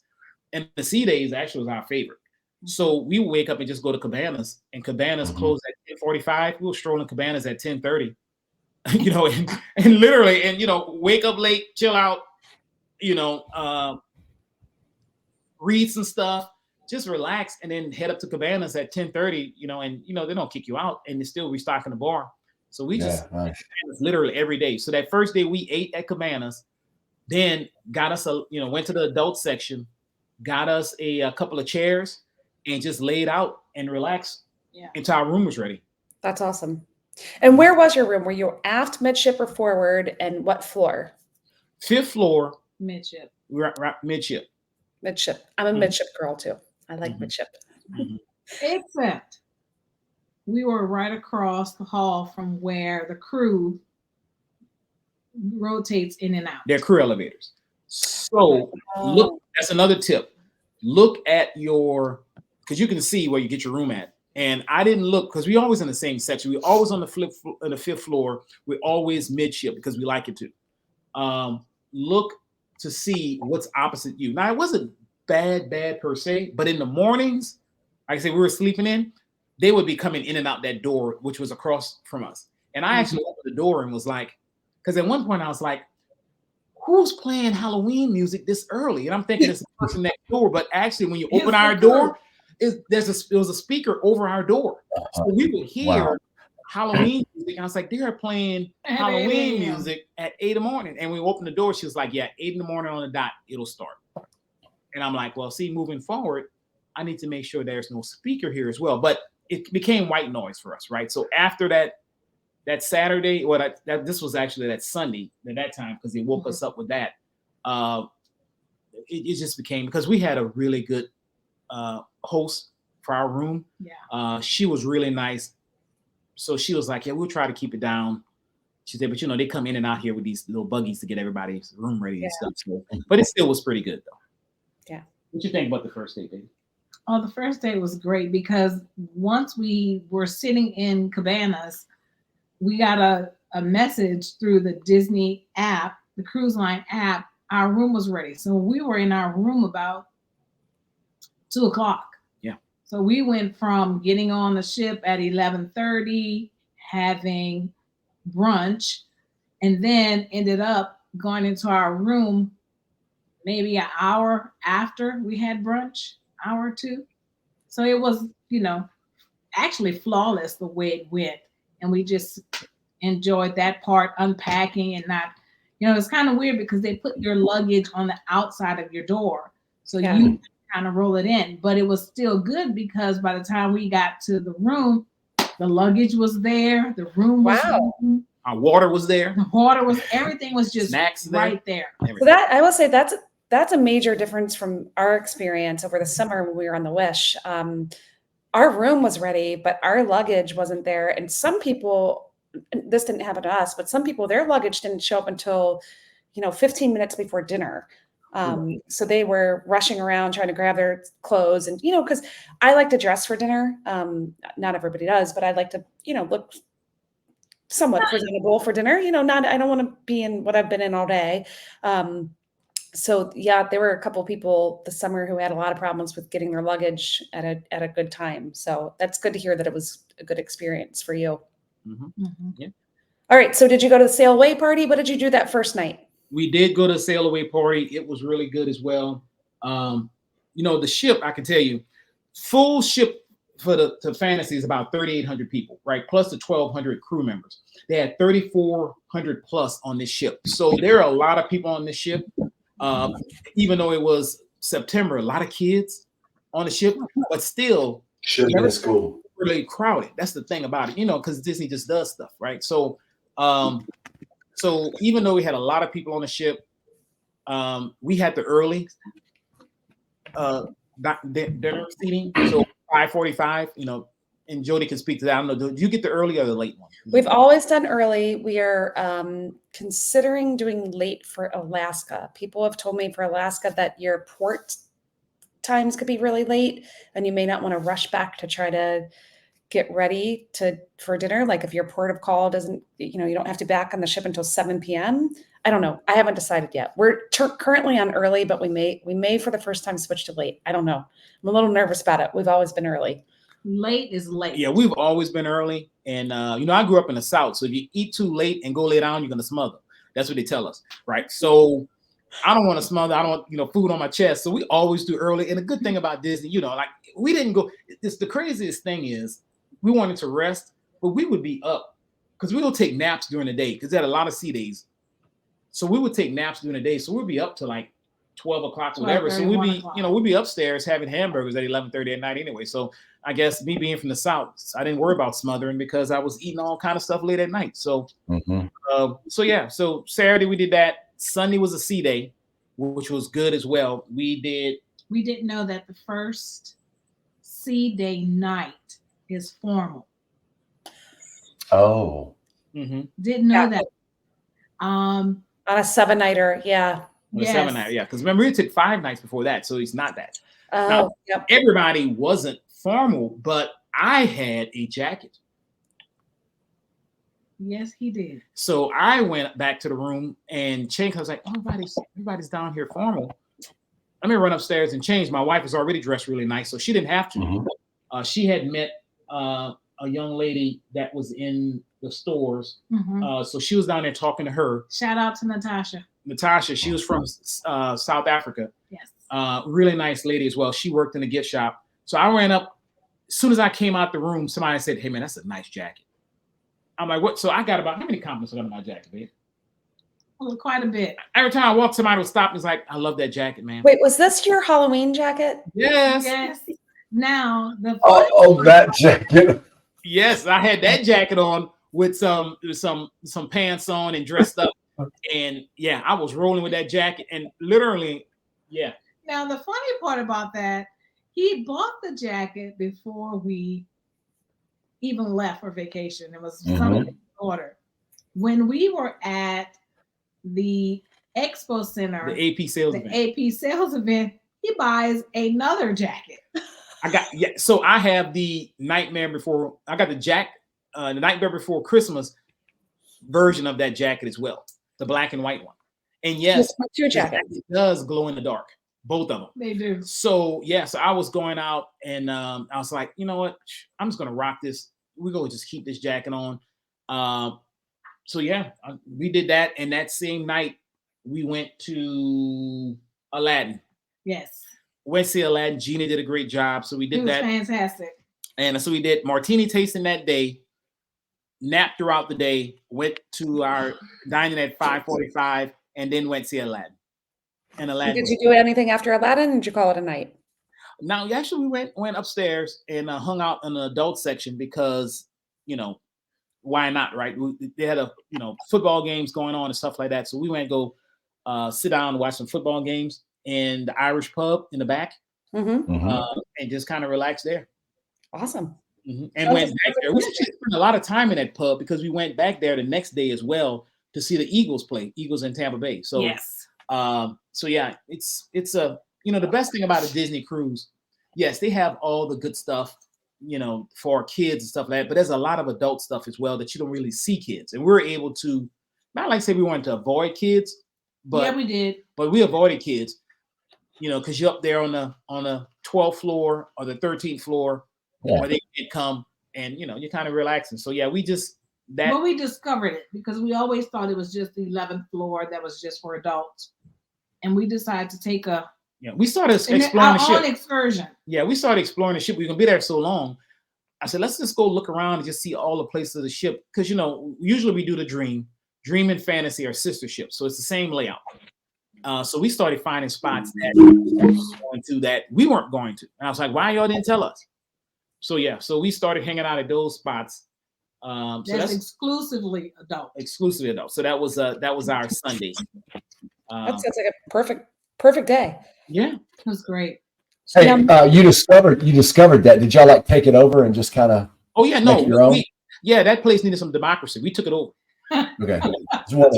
And the sea days actually was our favorite. So we would wake up and just go to Cabanas, and Cabanas closed at 10:45. We were strolling Cabanas at 10:30. And literally, and wake up late, chill out, read some stuff, just relax, and then head up to Cabanas at 10:30, and they don't kick you out, and they're still restocking the bar. So we just literally every day. So that first day we ate at Cabanas, then got us went to the adult section, got us a couple of chairs, and just laid out and relaxed until our room was ready. That's awesome. And where was your room? Were you aft, midship, or forward? And what floor? 5th floor. Midship. Midship. Midship. I'm a midship girl too. I like midship. Except we were right across the hall from where the crew rotates in and out. They're crew elevators. So look, that's another tip. Look at because you can see where you get your room at. And I didn't look because we're always in the same section. We're always on the 5th floor. We're always midship because we like it to. Look to see what's opposite you. Now, it wasn't bad per se, but in the mornings, like I said, we were sleeping in, they would be coming in and out that door, which was across from us. And I actually opened the door and was like, because at one point I was like, who's playing Halloween music this early? And I'm thinking it's the person next door, but actually when you open our door, there was a speaker over our door. So we would hear Halloween music. And I was like, they're playing Halloween music at 8 in the morning. And when we opened the door, she was like, 8 in the morning on the dot, it'll start. And I'm like, well, see, moving forward, I need to make sure there's no speaker here as well. But it became white noise for us, right? So after that Saturday, this was actually that Sunday at that time, because they woke us up with that. It just became, because we had a really good host for our room. She was really nice. So she was like, we'll try to keep it down. She said, but they come in and out here with these little buggies to get everybody's room ready and stuff. So, but it still was pretty good though. Yeah. What you think about the first date, baby? Oh, the first day was great because once we were sitting in Cabanas, we got a message through the Disney app, the cruise line app. Our room was ready. So we were in our room about 2 o'clock. Yeah. So we went from getting on the ship at 11:30, having brunch, and then ended up going into our room maybe an hour after we had brunch, hour or two. So it was, actually flawless the way it went. And we just enjoyed that part, unpacking and not, it's kind of weird because they put your luggage on the outside of your door. So you kind of roll it in, but it was still good because by the time we got to the room, the luggage was there. The room was there. Our water was there. The water was, everything was just snacks right there. So that, I will say that's a major difference from our experience over the summer when we were on the Wish. Our room was ready, but our luggage wasn't there. And some people, this didn't happen to us, but some people, their luggage didn't show up until, 15 minutes before dinner. So they were rushing around trying to grab their clothes and, because I like to dress for dinner. Not everybody does, but I like to, look somewhat presentable for dinner. I don't want to be in what I've been in all day. So there were a couple of people this summer who had a lot of problems with getting their luggage at a good time. So that's good to hear that it was a good experience for you. Yeah. All right. So did you go to the sail away party? What did you do that first night? We did go to the sail away party. It was really good as well. The ship, I can tell you, full ship for the fantasy is about 3,800 people, right? Plus the 1,200 crew members. They had 3,400 plus on this ship. So there are a lot of people on this ship. Even though it was September, a lot of kids on the ship, but still should be in school. Really crowded. That's the thing about it, because Disney just does stuff, right? So, so even though we had a lot of people on the ship, we had the early dinner seating. So 5:45, and Jody can speak to that. I don't know. Do you get the early or the late one? We've always done early. We are considering doing late for Alaska. People have told me for Alaska that your port times could be really late, and you may not want to rush back to try to get ready for dinner. Like if your port of call doesn't, you don't have to be back on the ship until 7 p.m. I don't know. I haven't decided yet. We're currently on early, but we may for the first time switch to late. I don't know. I'm a little nervous about it. We've always been early. Late is late. Yeah, we've always been early. And, I grew up in the South. So if you eat too late and go lay down, you're going to smother. That's what they tell us, right? So I don't want to smother. I don't want, food on my chest. So we always do early. And the good thing about Disney, like we didn't go. The craziest thing is we wanted to rest, but we would be up because we would take naps during the day because they had a lot of sea days. So we would take naps during the day. So we'd be up to like 12 o'clock, whatever. So we'd be upstairs having hamburgers at 11:30 at night anyway. So I guess me being from the South, I didn't worry about smothering because I was eating all kind of stuff late at night. So, so Saturday we did that. Sunday was a sea day, which was good as well. We didn't know that the first sea day night is formal. Oh. Mm-hmm. Didn't know that. On a 7-nighter, yeah. Yes. 7-nighter, yeah. Because remember, we took 5 nights before that, so it's not that. Oh, yep. Everybody wasn't formal, but I had a jacket. Yes, he did. So I went back to the room and changed. I was like, everybody's down here formal. Let me run upstairs and change. My wife was already dressed really nice, so she didn't have to. Mm-hmm. She had met a young lady that was in the stores. Mm-hmm. So she was down there talking to her. Shout out to Natasha. Natasha, she was from South Africa. Yes. Really nice lady as well. She worked in a gift shop. So I ran up. As soon as I came out the room, somebody said, "Hey man, that's a nice jacket." I'm like, "What?" So I got about how many compliments on my jacket, babe? Well, quite a bit. Every time I walked, somebody would stop and was like, "I love that jacket, man." Wait, was this your Halloween jacket? Yes. Yes. Now that jacket. Yes, I had that jacket on with some pants on and dressed up, and yeah, I was rolling with that jacket and literally, yeah. Now the funny part about that, he bought the jacket before we even left for vacation. It was something in order. When we were at the Expo Center, the AP sales event, he buys another jacket. So I have the Nightmare Before. I got the Nightmare Before Christmas version of that jacket as well, the black and white one. And yes, your jacket does glow in the dark. Both of them. They do. So yeah, so I was going out and I was like, you know what? I'm just gonna rock this. We're gonna just keep this jacket on. So yeah, we did that. And that same night, we went to Aladdin. Yes. Went to see Aladdin. Gina did a great job. So we did that. Fantastic. And so we did martini tasting that day, napped throughout the day, went to our dining at 5:45, and then went to see Aladdin. And Aladdin. Did you do anything after Aladdin? Or did you call it a night? Now, actually, we went upstairs and hung out in the adult section because, why not, right? They had football games going on and stuff like that. So we went to go sit down and watch some football games in the Irish pub in the back, and just kind of relax there. Awesome. Mm-hmm. And went back there. We actually spent a lot of time in that pub because we went back there the next day as well to see the Eagles play. Eagles in Tampa Bay. So yes. So yeah, it's a the best thing about a Disney cruise. Yes, they have all the good stuff, for kids and stuff like that. But there's a lot of adult stuff as well that you don't really see kids, and we're able to not like say we wanted to avoid kids, but yeah, we did. But we avoided kids, because you're up there on the 12th floor or the 13th floor, where they can come and you're kind of relaxing. So yeah, we discovered it because we always thought it was just the 11th floor that was just for adults, and we decided to take we started exploring the ship. Excursion. Yeah, we started exploring the ship. We were gonna be there so long, I said, let's just go look around and just see all the places of the ship. Because, usually we do the Dream and Fantasy are sister ships. So it's the same layout. So we started finding spots that we weren't going to. And I was like, why y'all didn't tell us? So yeah, so we started hanging out at those spots. So that's exclusively adult. Exclusively adult. So that was our Sunday. That sounds like a perfect day. Yeah, it was great. Hey, you discovered that. Did y'all like take it over and just kind of? Oh yeah, no. That place needed some democracy. We took it over. Okay. Y'all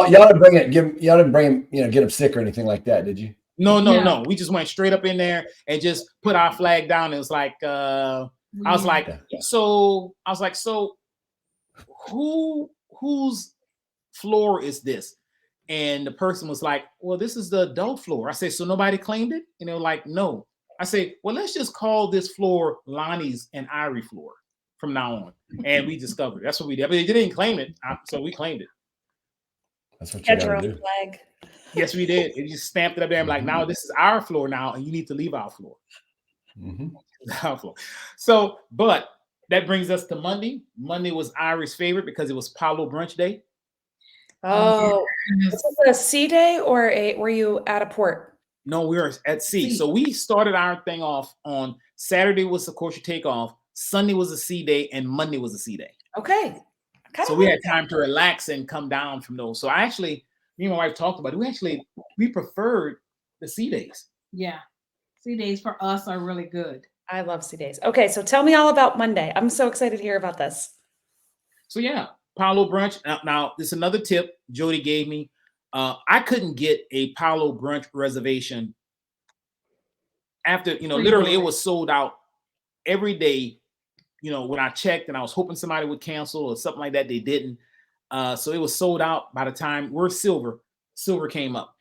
didn't bring it. Y'all didn't bring him. Get him sick or anything like that, did you? No. We just went straight up in there and just put our flag down. It was like, I was like, so whose floor is this? And the person was like, well, this is the adult floor. I said, so nobody claimed it? And they were like, no. I say, well, let's just call this floor Lonnie's and Irie floor from now on. And we discovered it. That's what we did. I mean, they didn't claim it, so we claimed it. That's what you got to do. Flag. Yes, we did. It just stamped it up there. I'm like, now this is our floor now, and you need to leave our floor. Mm-hmm. Our floor. So, but that brings us to Monday. Monday was Irie's favorite because it was Palo Brunch Day. Oh, was it a sea day or were you at a port? No, we were at sea. So we started our thing off on Saturday was, of course, your takeoff. Sunday was a sea day, and Monday was a sea day. Okay. So we had time to relax and come down from those. So me and my wife talked about it. We preferred the sea days. Yeah. Sea days for us are really good. I love sea days. Okay. So tell me all about Monday. I'm so excited to hear about this. So yeah, Palo Brunch. Now this is another tip Jody gave me. I couldn't get a Palo Brunch reservation after, literally it was sold out every day. When I checked and I was hoping somebody would cancel or something like that, they didn't. So it was sold out by the time we're silver came up.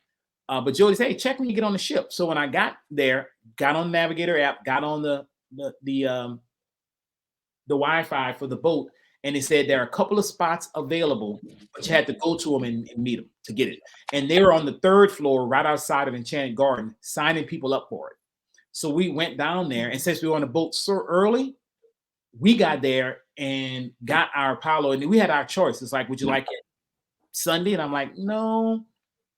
But Jody said, hey, check when you get on the ship. So when I got there, got on the Navigator app, got on the Wi-Fi for the boat, and they said there are a couple of spots available, but you had to go to them and meet them to get it. And they were on the 3rd floor right outside of Enchanted Garden, signing people up for it. So we went down there, and since we were on the boat so early, we got there and got our Palo, and we had our choice. It's like, would you like it Sunday? And I'm like, no.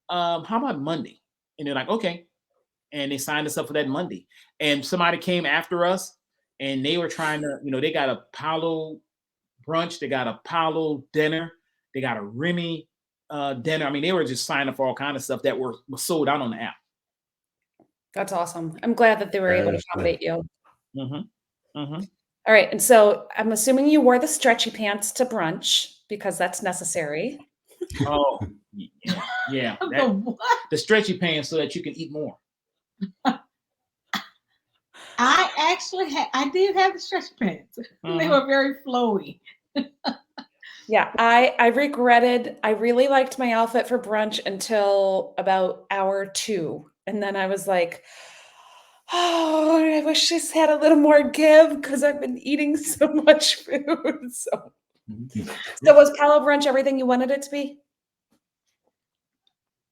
How about Monday? And they're like, okay. And they signed us up for that Monday. And somebody came after us, and they were trying to, they got a Palo brunch, they got a Palo dinner, they got a Remy dinner. I mean, they were just signing up for all kinds of stuff that was sold out on the app. That's awesome. I'm glad that they were able to accommodate you. Mm-hmm. Mm-hmm. All right. And so I'm assuming you wore the stretchy pants to brunch because that's necessary. Oh, yeah. The stretchy pants so that you can eat more. I did have the stretchy pants. Mm-hmm. They were very flowy. Yeah, I regretted, I really liked my outfit for brunch until about hour 2. And then I was like, oh, I wish this had a little more give because I've been eating so much food. So was Palo Brunch everything you wanted it to be?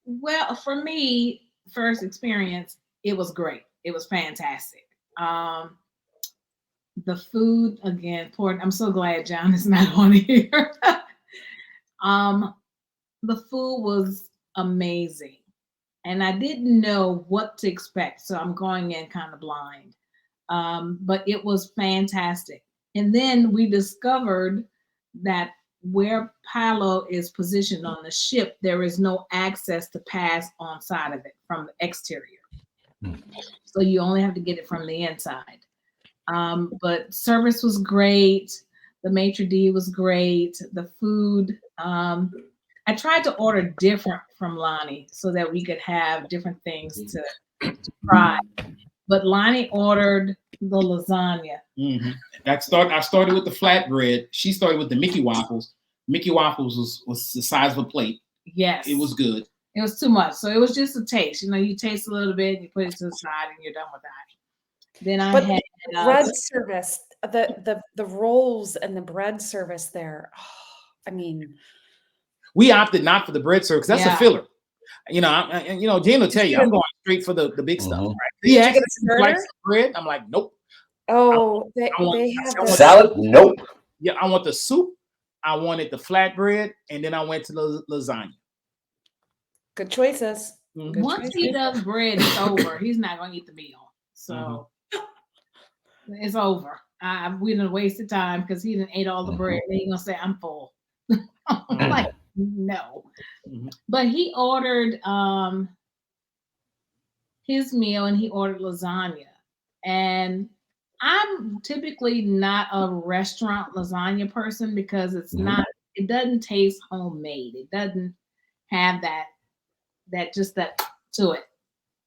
Well, for me, first experience, it was great. It was fantastic. The food, again, I'm so glad John is not on here. The food was amazing. And I didn't know what to expect. So I'm going in kind of blind. But it was fantastic. And then we discovered that where Palo is positioned on the ship, there is no access to pass on side of it from the exterior. So you only have to get it from the inside. But service was great. The maitre d' was great. The food, I tried to order different from Lonnie so that we could have different things to try. But Lonnie ordered the lasagna. Mm-hmm. I started with the flatbread. She started with the Mickey Waffles. Mickey Waffles was the size of a plate. Yes. It was good. It was too much. So it was just a taste. You taste a little bit, you put it to the side, and you're done with that. Then I had the bread service, the rolls and the bread service there. Oh, I mean, we opted not for the bread service. That's a filler. Jan will tell you, I'm going straight for the big stuff. Right? He asked me like bread. I'm like, nope. Oh, they I want have I want- Salad? Nope. yeah, I want the soup. I wanted the flatbread, and then I went to the lasagna. good choices. Mhm. Good Once he choices. does bread, it's over. He's not gonna eat the meal. So it's over. We done wasted time because he done ate all the bread. And he gonna say, I'm full. I'm like, no. Mhm. But he ordered his meal and he ordered lasagna. And I'm typically not a restaurant lasagna person because it's not, it doesn't taste homemade. It doesn't have that to it.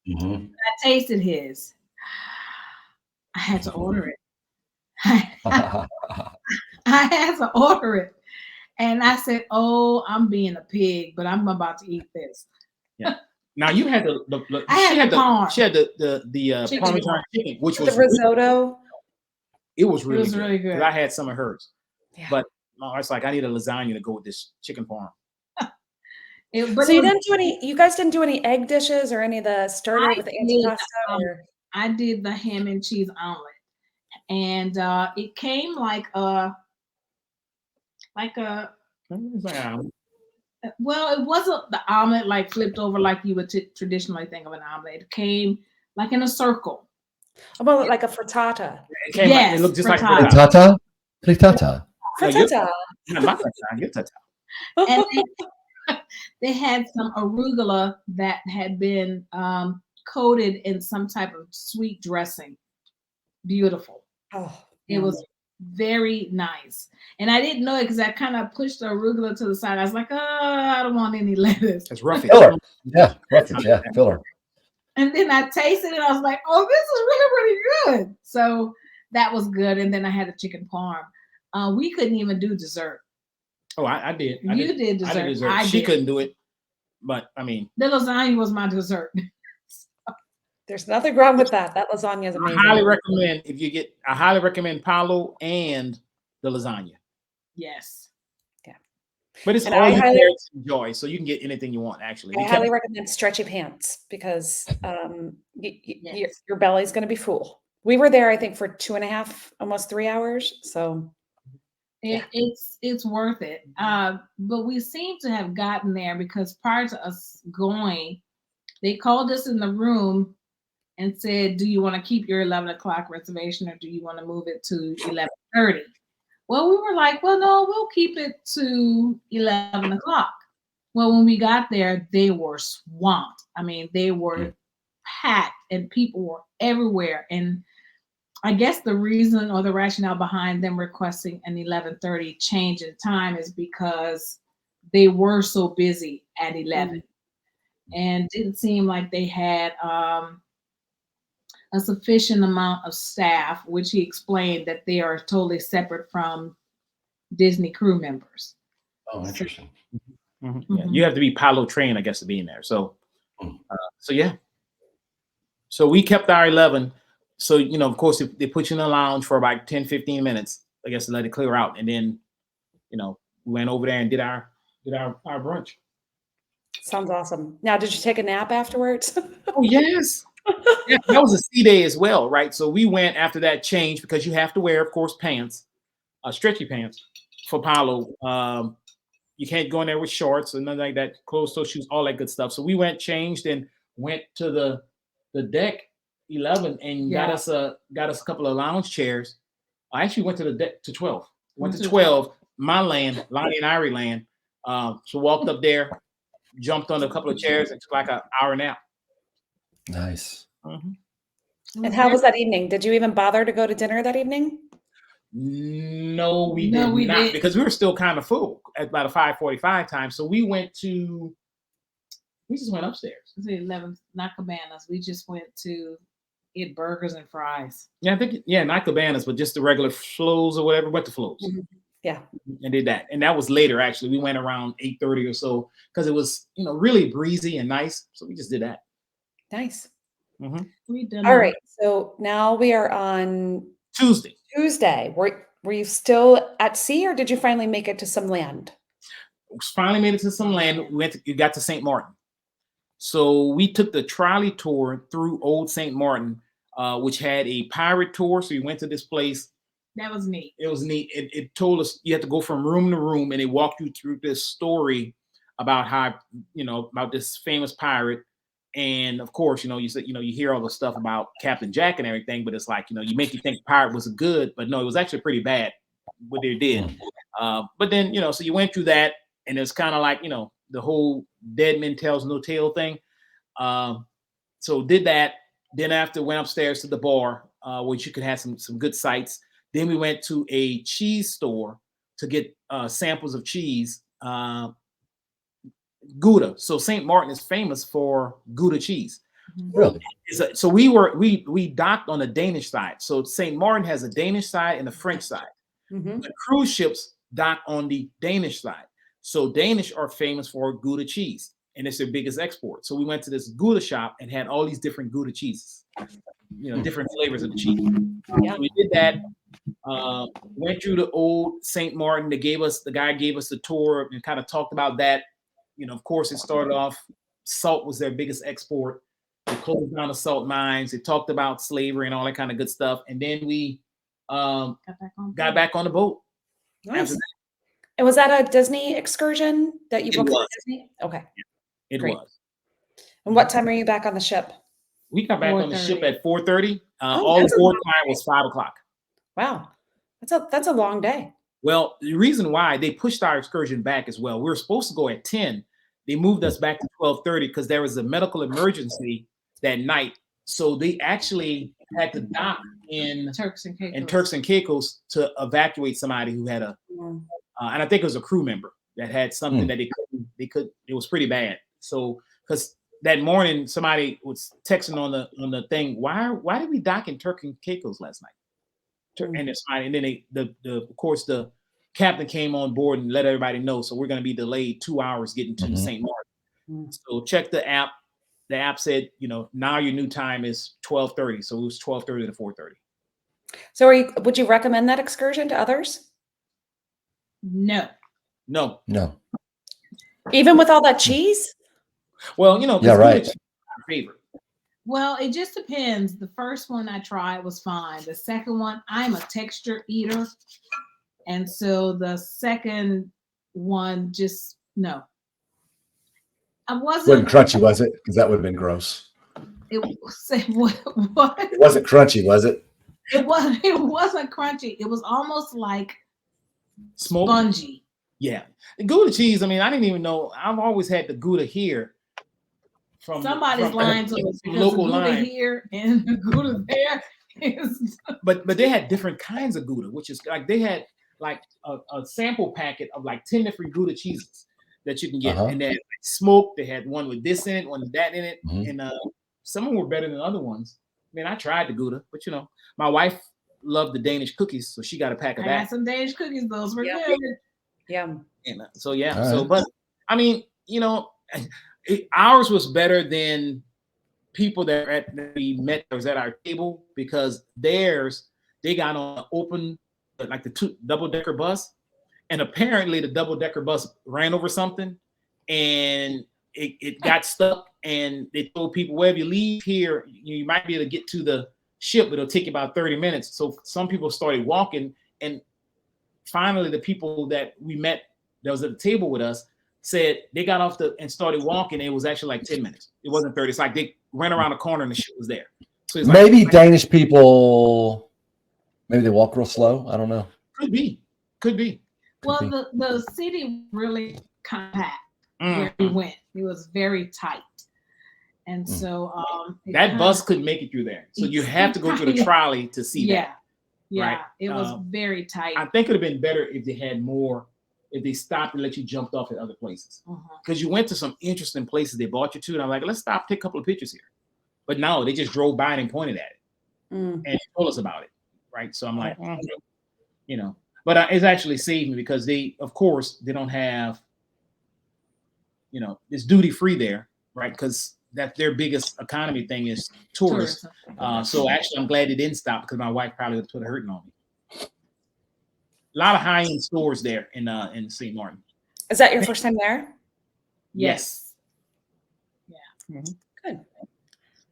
Mhm. I tasted his. I had to order it. I had to order it. And I said, oh, I'm being a pig, but I'm about to eat this. Yeah. Now you had the I had the parm. she had the Chicken Parmesan parm. chicken, which The was risotto. it was really was good. really good. 'Cause I had some of hers. Yeah. But no, it's like I need a lasagna to go with this chicken parm. So you guys didn't do any egg dishes or any of the starter with the antipasta? Or? I did the ham and cheese omelet. And it came like a well, it wasn't the omelet like flipped over like you would traditionally think of an omelet. It came like in a circle. Well, like a frittata. It came like, it looked just like Frittata? Frittata. Frittata. No, not frittata. Your tata. And they had some arugula that had been coated in some type of sweet dressing. Beautiful. Oh, it was very nice. And I didn't know it because I kind of pushed the arugula to the side. I was like, oh, I don't want any lettuce. It's roughage. Filler. Yeah, roughage. Yeah, filler. And then I tasted it. I was like, oh, this is really, really good. So that was good. And then I had a chicken parm. We couldn't even do dessert. Oh, I did. You did dessert. I did dessert. She couldn't do it. But I mean, the lasagna was my dessert. There's nothing wrong with that. That lasagna is amazing. I highly recommend Paulo and the lasagna. Yes. Yeah. But it's And all I you highly- can enjoy, so you can get anything you want. Actually, I highly recommend stretchy pants because your belly's going to be full. We were there, I think, for 2.5, almost 3 hours. So it's worth it. But we seem to have gotten there because prior to us going, they called us in the room and said, do you want to keep your 11 o'clock reservation or do you want to move it to 11:30? Well, we were like, well, no, we'll keep it to 11 o'clock. Well, when we got there, they were swamped. I mean, they were packed and people were everywhere. And I guess the reason or the rationale behind them requesting an 11:30 change in time is because they were so busy at 11 and didn't seem like they had a sufficient amount of staff, which he explained that they are totally separate from Disney crew members. Oh, interesting. Yeah, you have to be Paulo trained, I guess, to be in there. So, yeah. So we kept our 11. So, of course, if they put you in the lounge for about 10, 15 minutes, I guess, to let it clear out. And then, we went over there and did our brunch. sounds awesome. Now, did you take a nap afterwards? Oh, yes. Yeah, that was a sea day as well, right? So we went after that change because you have to wear, of course, pants, stretchy pants for Paulo. You can't go in there with shorts or nothing like that, closed-toe shoes, all that good stuff. So we went, changed, and went to the deck 11 and got us a couple of lounge chairs. I actually went to the deck to 12. Went to 12, my land, Lonnie and Irie land. So walked up there, jumped on a couple of chairs, and took like an hour nap. Nice. And how was that evening? Did you even bother to go to dinner that evening? No, we did not because we were still kind of full at about a 5:45 time. So we just went upstairs. It's 11, not Cabanas. We just went to get burgers and fries. Yeah, I think not Cabanas, but just the regular Flows or whatever. Went to Flows. Yeah, and did that, and that was later. Actually, we went around 8:30 or so because it was really breezy and nice. So we just did that. Nice. We done all right. So now we are on Tuesday. Were you still at sea, or did you finally make it to some land? Finally made it to some land. We got to St. Martin. So we took the trolley tour through Old St. Martin. which had a pirate tour. So we went to this place. That was neat. It was neat. It told us you had to go from room to room, and they walked you through this story about how, about this famous pirate. And of course, you said, you hear all the stuff about Captain Jack and everything, but it's like, you make you think the pirate was good, but no, it was actually pretty bad what they did. But then, so you went through that, and it's kind of like, the whole dead man tells no tale thing. So did that. Then after went upstairs to the bar, which you could have some good sights. Then we went to a cheese store to get samples of cheese, Gouda. So St. Martin is famous for Gouda cheese. Really? So we docked on the Danish side. So St. Martin has a Danish side and a French side. The cruise ships dock on the Danish side. So Danish are famous for Gouda cheese, and it's their biggest export. So we went to this Gouda shop and had all these different Gouda cheeses, different flavors of the cheese. Yeah. So we did that. Went through the old St. Martin. The guy gave us the tour and kind of talked about that. Of course, it started off, salt was their biggest export. They closed down the salt mines. They talked about slavery and all that kind of good stuff. And then we got back on the boat. Nice. And was that a Disney excursion that you booked at Disney? Okay. It was. And what time are you back on the ship? We got back on the ship at 4:30. All the board time was 5 o'clock. Wow. That's a long day. Well, the reason why they pushed our excursion back as well, we were supposed to go at 10. They moved us back to 12:30 because there was a medical emergency that night. So they actually had to dock in Turks and Caicos to evacuate somebody who had and I think it was a crew member that had something that it was pretty bad. So because that morning somebody was texting on the thing, why did we dock in Turks and Caicos last night? And it's fine. And then of course the captain came on board and let everybody know. So we're going to be delayed 2 hours getting to St. Martin. So check the app. The app said, now your new time is 12:30. So it was 12:30 to 4:30. So would you recommend that excursion to others? No. Even with all that cheese? Well, yeah, right. My favorite. Well, it just depends. The first one I tried was fine. The second one, I'm a texture eater. And so the second one, just no. Wasn't crunchy, was it? Because that would have been gross. It what? It wasn't crunchy, was it? It wasn't crunchy. It was almost like spongy. Yeah. The Gouda cheese, I didn't even know. I've always had the Gouda here. Somebody's lying to us because local the Gouda line here and the Gouda there is. But they had different kinds of Gouda, which is like they had like a sample packet of like 10 different Gouda cheeses that you can get. And then smoked, they had one with this in it, one with that in it. And some of them were better than other ones. I tried the Gouda, but my wife loved the Danish cookies, so she got a pack of that. I had some Danish cookies, those were good. Yeah. And so but ours was better than people that we met that was at our table, because theirs, they got on an open, like the double-decker bus, and apparently the double-decker bus ran over something and it got stuck, and they told people, well, if you leave here, you might be able to get to the ship, but it'll take you about 30 minutes. So some people started walking, and finally the people that we met that was at the table with us said they got off and started walking. It was actually like 10 minutes. It wasn't 30. It's like they ran around the corner and the ship was there. So maybe like, Danish people, maybe they walk real slow. I don't know. Could be. Well, the city really compact where we went. It was very tight. And so that bus couldn't make it through there. So you have to go through the trolley to see that. Yeah. Right? It was very tight. I think it would have been better if they had more, if they stopped and let you jump off at other places. Because you went to some interesting places they brought you to. And I'm like, let's stop, take a couple of pictures here. But no, they just drove by and pointed at it and told us about it. Right. So I'm like, but it's actually saved me, because they, of course, they don't have, it's duty free there. Right. Because that's their biggest economy thing is tourists. So actually, I'm glad they didn't stop, because my wife probably would have put a hurting on me. A lot of high-end stores there in St. Martin. Is that your first time there? Yes. Yeah. Good.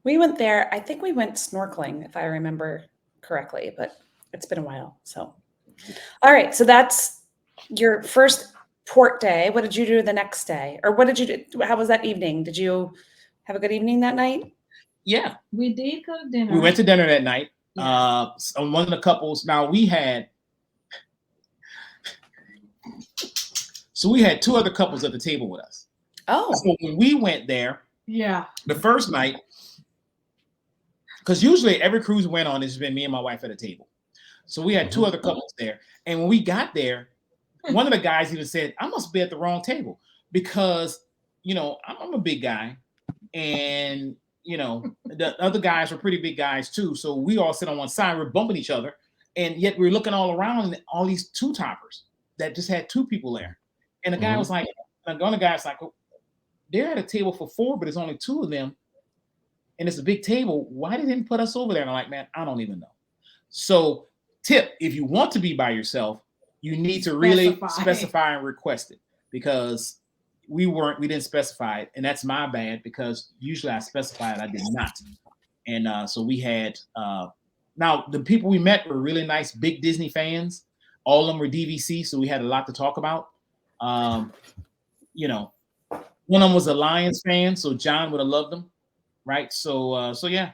We went there. I think we went snorkeling, if I remember correctly, but it's been a while. So, all right. So that's your first port day. What did you do the next day? Or what did you do? How was that evening? Did you have a good evening that night? Yeah. We did go to dinner. We went to dinner that night. Yeah. One of the couples, now we had two other couples at the table with us. Oh. So when we went there, yeah, the first night, because usually every cruise we went on, it's been me and my wife at a table. So we had two other couples there. And when we got there, one of the guys even said, I must be at the wrong table because, I'm a big guy. And, the other guys were pretty big guys too. So we all sit on one side, we're bumping each other. And yet we're looking all around and all these two toppers that just had two people there. And the guy was like, the other guy's like, oh, they're at a table for 4, but there's only 2 of them. And it's a big table. Why did they put us over there? And I'm like, man, I don't even know. So tip, if you want to be by yourself, you need to really specify and request it, because we didn't specify it. And that's my bad, because usually I specify it, I did not. And so we had, now the people we met were really nice, big Disney fans. All of them were DVC, so we had a lot to talk about. One of them was a Lions fan, so John would have loved them, right? So yeah,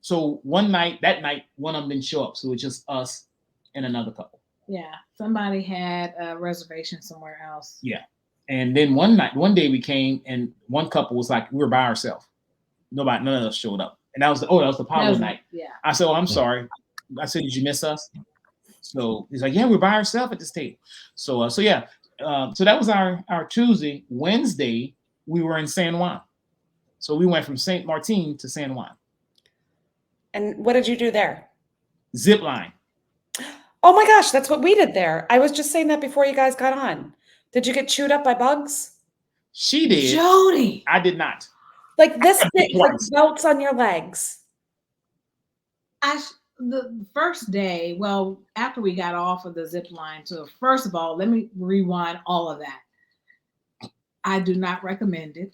So that night, one of them didn't show up, so it's just us and another couple. Yeah, somebody had a reservation somewhere else. Yeah, and then one day we came, and one couple was like, we were by ourselves. None of us showed up, and that was the Apollo night. Yeah, I said, I'm sorry. I said, did you miss us? So he's like, yeah, we're by ourselves at this table. So yeah. So that was our Tuesday. Wednesday, we were in San Juan. So we went from St. Martin to San Juan. And what did you do there? Zip line. Oh my gosh, that's what we did there. I was just saying that before you guys got on. Did you get chewed up by bugs? She did. Jody. I did not. Like this big, like welts on your legs. The first day, well, after we got off of the zip line, so first of all, let me rewind all of that. I do not recommend it.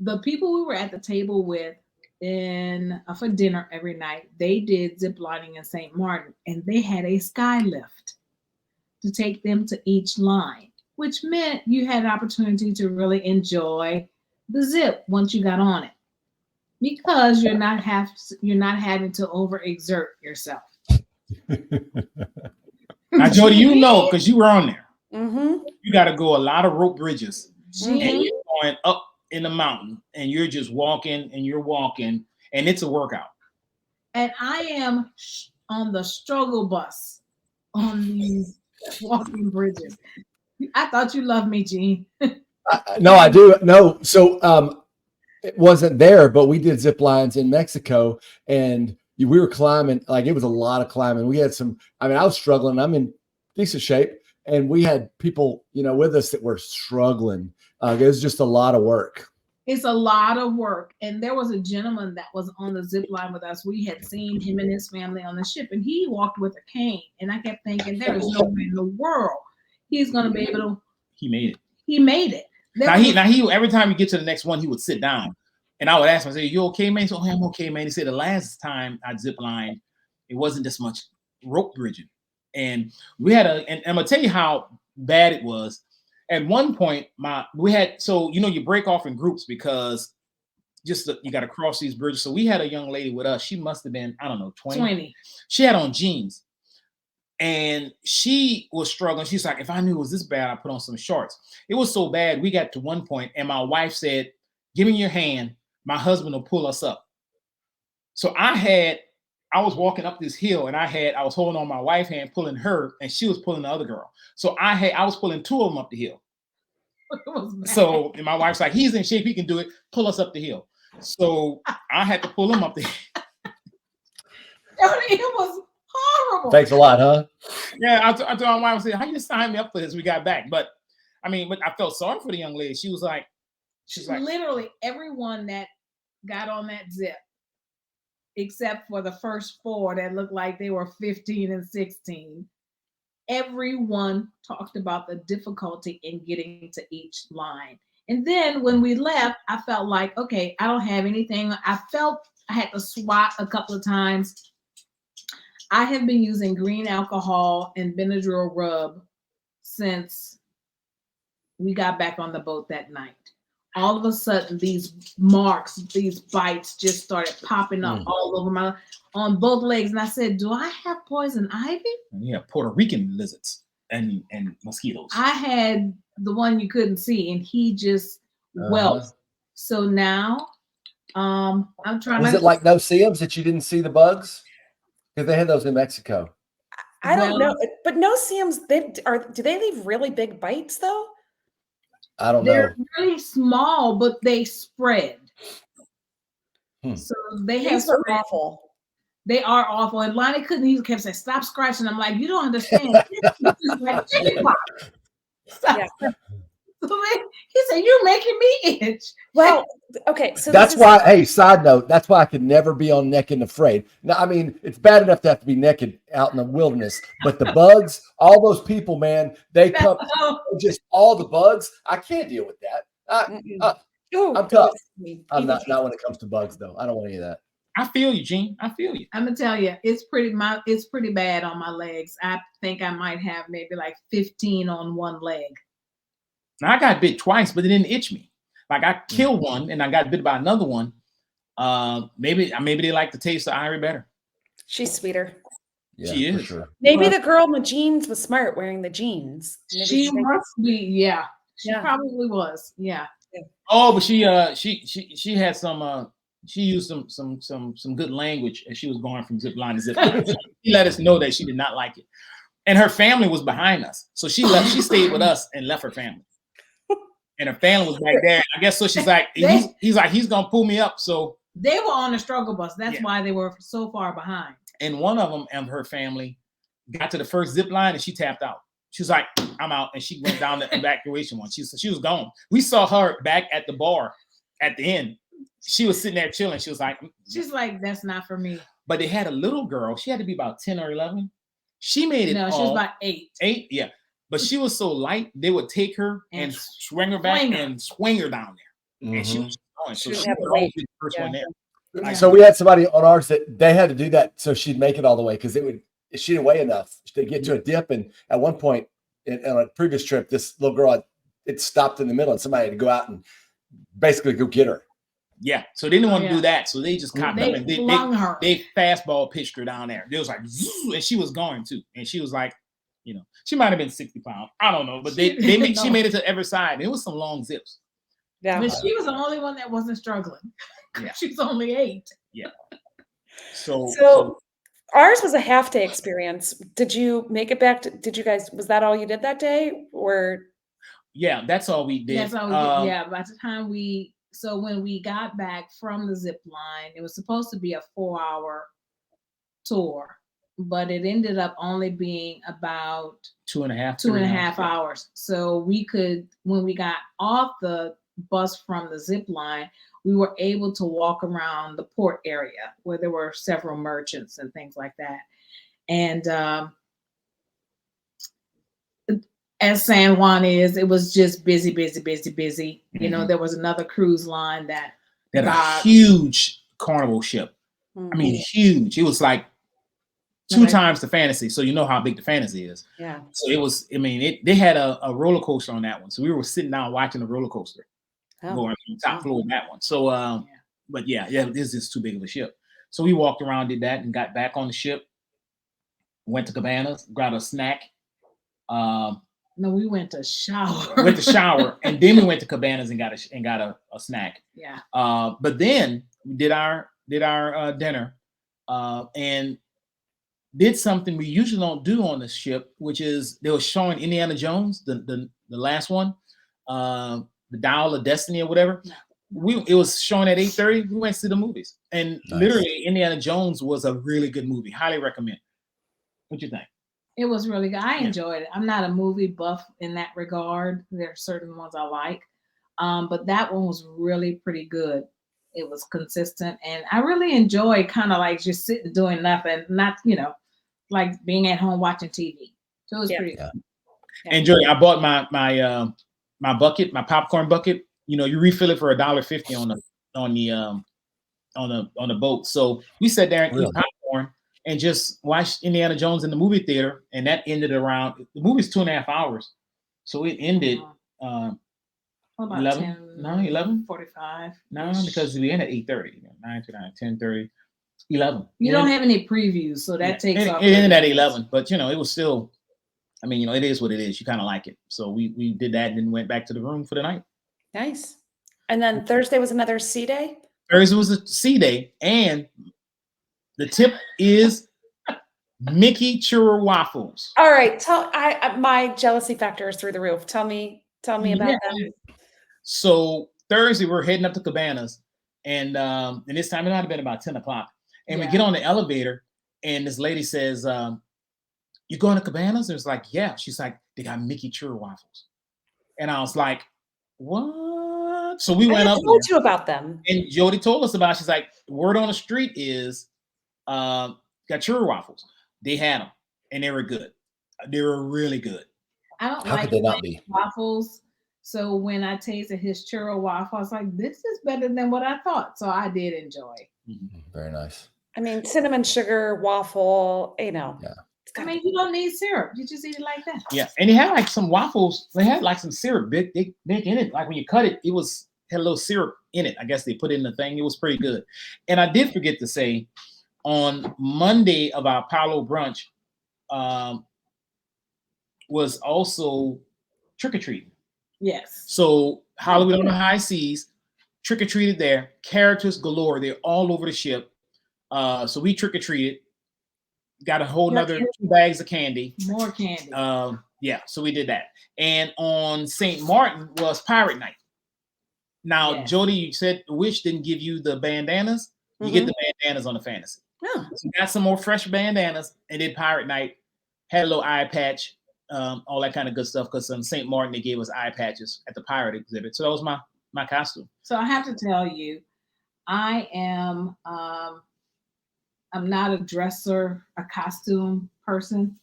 The people we were at the table with for dinner every night, they did zip lining in St. Martin, and they had a sky lift to take them to each line, which meant you had an opportunity to really enjoy the zip once you got on it, because you're not having to overexert yourself. Now, Jody, because you were on there. Mm-hmm. You got to go a lot of rope bridges, Mm-hmm. and you're going up in the mountain, and you're just walking, and you're walking, and it's a workout. And I am on the struggle bus on these walking bridges. I thought you loved me, Gene. No, I do. No, so it wasn't there, but we did zip lines in Mexico, and we were climbing. Like, it was a lot of climbing. We had I was struggling. I'm in decent shape, and we had people, with us that were struggling. It was just a lot of work. It's a lot of work. And there was a gentleman that was on the zip line with us. We had seen him and his family on the ship, and he walked with a cane. And I kept thinking, there is no way in the world he's going to be able to. He made it. He made it. Now he every time you get to the next one, he would sit down, and I would ask him, I say, "You okay, man?" So, I'm okay, man. He said the last time I zip lined, it wasn't this much rope bridging, and we had and I'm gonna tell you how bad it was. At one point, you break off in groups because you got to cross these bridges. So we had a young lady with us. She must have been, I don't know, 20. She had on jeans. And she was struggling. She's like, if I knew it was this bad, I'd put on some shorts. It was so bad. We got to one point, and my wife said, give me your hand. My husband will pull us up. So I was walking up this hill, and I was holding on my wife's hand, pulling her, and she was pulling the other girl. So I was pulling 2 of them up the hill. So and my wife's like, he's in shape, he can do it. Pull us up the hill. So I had to pull him up the hill. It was horrible. Thanks a lot, huh? Yeah, I told my wife, I said, how you sign me up for this? We got back. But I felt sorry for the young lady. She's like, literally everyone that got on that zip, except for the first 4 that looked like they were 15 and 16, everyone talked about the difficulty in getting to each line. And then when we left, I felt like, okay, I don't have anything. I felt I had to swat a couple of times. I have been using green alcohol and Benadryl rub since we got back on the boat that night. All of a sudden, these marks, these bites just started popping up all over on both legs. And I said, do I have poison ivy? Yeah, Puerto Rican lizards and mosquitoes. I had the one you couldn't see, and he just whelped. So now I'm trying Was it like no-see-ums that you didn't see the bugs? Because they had those in Mexico. I don't know, but no-see-ums, do they leave really big bites though? I don't know. They're really small, but they spread. So they have awful. They are awful. And Lonnie he kept saying, stop scratching. I'm like, you don't understand. Stop. So he said, you're making me itch. Well, okay. So that's why, hey, side note, that's why I could never be on Naked and Afraid. Now, I mean, it's bad enough to have to be naked out in the wilderness, but the bugs, all those people, man, they come, just all the bugs. I can't deal with that. I'm tough. I'm not when it comes to bugs, though. I don't want any of that. I feel you, Gene. I feel you. I'm gonna tell you, it's pretty bad on my legs. I think I might have maybe like 15 on one leg. Now, I got bit twice, but it didn't itch me. Like I killed one and I got bit by another one. Maybe they like the taste of Irie better. She's sweeter. Yeah, she is. Sure. Maybe the girl in the jeans was smart wearing the jeans. Maybe she must be, yeah. She probably was. Yeah. Oh, but she had some she used some good language as she was going from zip line to zip line. She let us know that she did not like it. And her family was behind us. So she stayed with us and left her family. And her family was back there. I guess so. She's like, he's gonna pull me up. So they were on the struggle bus. That's why they were so far behind. And one of them and her family got to the first zip line and she tapped out. She was like, I'm out. And she went down the evacuation one. She was gone. We saw her back at the bar at the end. She was sitting there chilling. She's like, that's not for me. But they had a little girl. She had to be about 10 or 11. She made it. No, she was about 8. 8, yeah. But she was so light, they would take her and swing her back and swing her down there. And she was going. So she was the first one there. Yeah. So we had somebody on ours that they had to do that so she'd make it all the way because she didn't weigh enough to get to a dip. And at one point on a previous trip, this little girl, it stopped in the middle and somebody had to go out and basically go get her. Yeah, so they didn't want to do that, so they just copped up and they fastball pitched her down there. It was like, and she was going too, and she was like, she might have been 60 pounds. I don't know, but she made it to every side. It was some long zips. Yeah, but she was the only one that wasn't struggling. Yeah, she's only 8. Yeah. So ours was a half-day experience. Did you make it back? Was that all you did that day, or? Yeah, that's all we did. That's all we did. Yeah, by the time when we got back from the zip line, it was supposed to be a 4-hour tour, but it ended up only being about 2.5 hours. So when we got off the bus from the zip line, we were able to walk around the port area where there were several merchants and things like that. And as San Juan is, it was just busy. Mm-hmm. There was another cruise line that had a huge carnival ship. Mm-hmm. I mean, huge. It was like 2 times the Fantasy. So you know how big the Fantasy is. Yeah. So it was, they had a roller coaster on that one. So we were sitting down watching the roller coaster going from the top floor of that one. So, but this is too big of a ship. So we walked around, did that, and got back on the ship. Went to Cabanas, grabbed a snack. No, we went to shower. And then we went to Cabanas and got a snack. Yeah. But then we did our dinner, and did something we usually don't do on the ship, which is they were showing Indiana Jones, the last one, the Dial of Destiny or whatever. It was showing at 8:30. We went to see the movies, and literally Indiana Jones was a really good movie. Highly recommend. What you think? It was really good. I enjoyed it. I'm not a movie buff in that regard. There are certain ones I like. But that one was really pretty good. It was consistent. And I really enjoyed kind of like just sitting doing nothing, not, like being at home watching TV. So it was pretty good. Yeah. And Joey, I bought my bucket, my popcorn bucket you refill it for $1.50 on the boat. So we sat there and Really? eat popcorn and just watched Indiana Jones in the movie theater, and that ended around. The movie's 2.5 hours, so it ended. 11 45. No, because we end at 8:30. 9 to 9, 10:30, 11. You don't have any previews, so that takes off. It ended at 11, but it was still. I mean, it is what it is. You kind of like it, so we did that and then went back to the room for the night. Nice. And then Thursday was another C day. Thursday was a C day, and the tip is Mickey Churro waffles. All right, my jealousy factor is through the roof. Tell me about them. So Thursday we're heading up to Cabanas, and this time it might have been about 10 o'clock, and we get on the elevator, and this lady says, "You going to Cabanas?" And it's like, "Yeah." She's like, "They got Mickey Churro waffles," and I was like, "What?" So we went up. I told you about them, and Jody told us about it. She's like, "Word on the street is, got churro waffles. They had them, and they were good. They were really good." I don't How like could they not be? waffles. So when I tasted his churro waffle, I was like, this is better than what I thought. So I did enjoy. Very nice. I mean, cinnamon sugar waffle, Yeah. I mean, you don't need syrup. You just eat it like that. Yeah. And they had like some waffles. They had like some syrup big in it. Like when you cut it, had a little syrup in it. I guess they put it in the thing. It was pretty good. And I did forget to say, on Monday of our Apollo brunch, was also trick-or-treating. Yes. So Hollywood on the High Seas, trick-or-treated there, characters galore. They're all over the ship. So we trick-or-treated, got a whole nother 2 bags of candy. More candy. Yeah, so we did that. And on St. Martin was Pirate Night. Now, Jody, you said Wish didn't give you the bandanas. You get the bandanas on the Fantasy. Oh. So we got some more fresh bandanas and did Pirate Night. Had a little eye patch. All that kind of good stuff, because on St. Martin they gave us eye patches at the pirate exhibit. So that was my costume. So I have to tell you, I am I'm not a dresser, a costume person,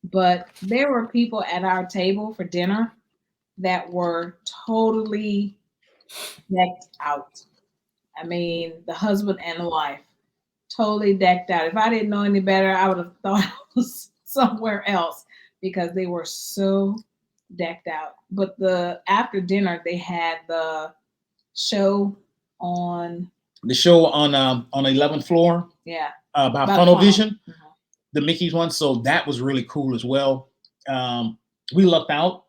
but there were people at our table for dinner that were totally decked out. I mean, the husband and the wife, totally decked out. If I didn't know any better, I would have thought it was somewhere else, because they were so decked out. But after dinner, they had the show on the 11th floor. Yeah. About Funnel Vision, the Mickey's one. So that was really cool as well. We lucked out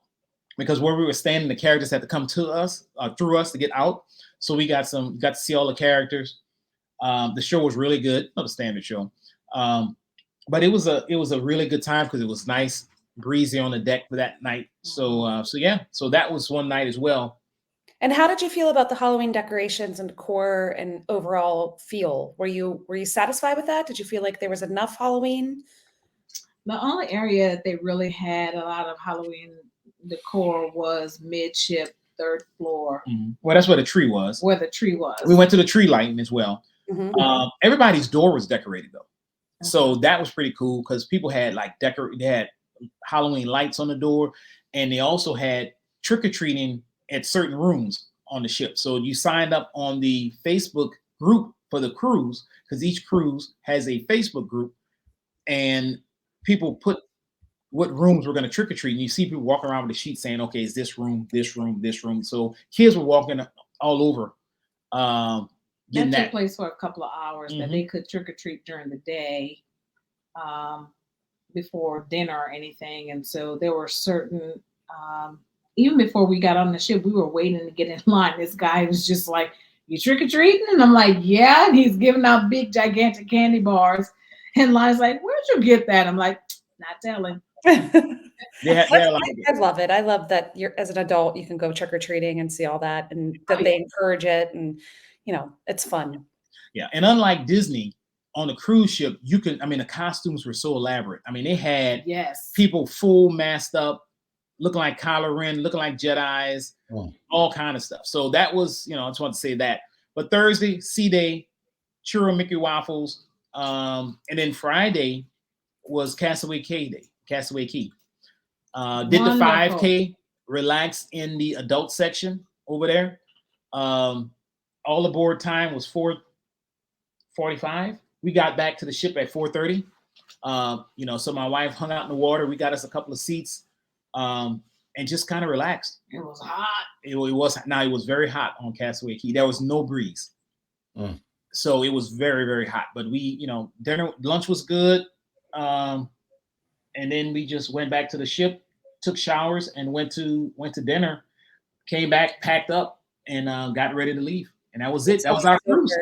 because where we were standing, the characters had to come to us, through us to get out. So we got to see all the characters. The show was really good, not a standard show. But it was a really good time because it was nice, breezy on the deck for that night. So that was one night as well. And how did you feel about the Halloween decorations and decor and overall feel? Were you satisfied with that? Did you feel like there was enough Halloween? The only area that they really had a lot of Halloween decor was midship, 3rd floor. Mm-hmm. Well, that's where the tree was. Where the tree was. We went to the tree lighting as well. Mm-hmm. Everybody's door was decorated though. So that was pretty cool because people had they had Halloween lights on the door, and they also had trick-or-treating at certain rooms on the ship. So you signed up on the Facebook group for the cruise, because each cruise has a Facebook group, and people put what rooms we're going to trick-or-treat, and you see people walking around with a sheet saying, okay, it's this room, this room, this room. So kids were walking all over. That took place for a couple of hours, that they could trick-or-treat during the day, before dinner or anything. And so there were certain, even before we got on the ship, we were waiting to get in line. This guy was just like, you trick-or-treating? And I'm like, yeah. And he's giving out big, gigantic candy bars. And Lion's like, where'd you get that? I'm like, not telling. I love it. I love that as an adult, you can go trick-or-treating and see all that, and that they encourage it, and it's fun. Yeah. And unlike Disney, on the cruise ship, the costumes were so elaborate. I mean, they had people full masked up, looking like Kylo Ren, looking like Jedis, all kind of stuff. So that was, I just want to say that. But Thursday, C Day, Churro Mickey waffles. And then Friday was Castaway Cay Day, Castaway Cay. Did the 5K, relaxed in the adult section. over there. All aboard time was 4:45. We got back to the ship at 4:30. So my wife hung out in the water. We got us a couple of seats, and just kind of relaxed. It was hot. It was very hot on Castaway Cay. There was no breeze. So it was very, very hot. But lunch was good. And then we just went back to the ship, took showers, and went to dinner, came back, packed up, and got ready to leave. And that was it. That was our cruise.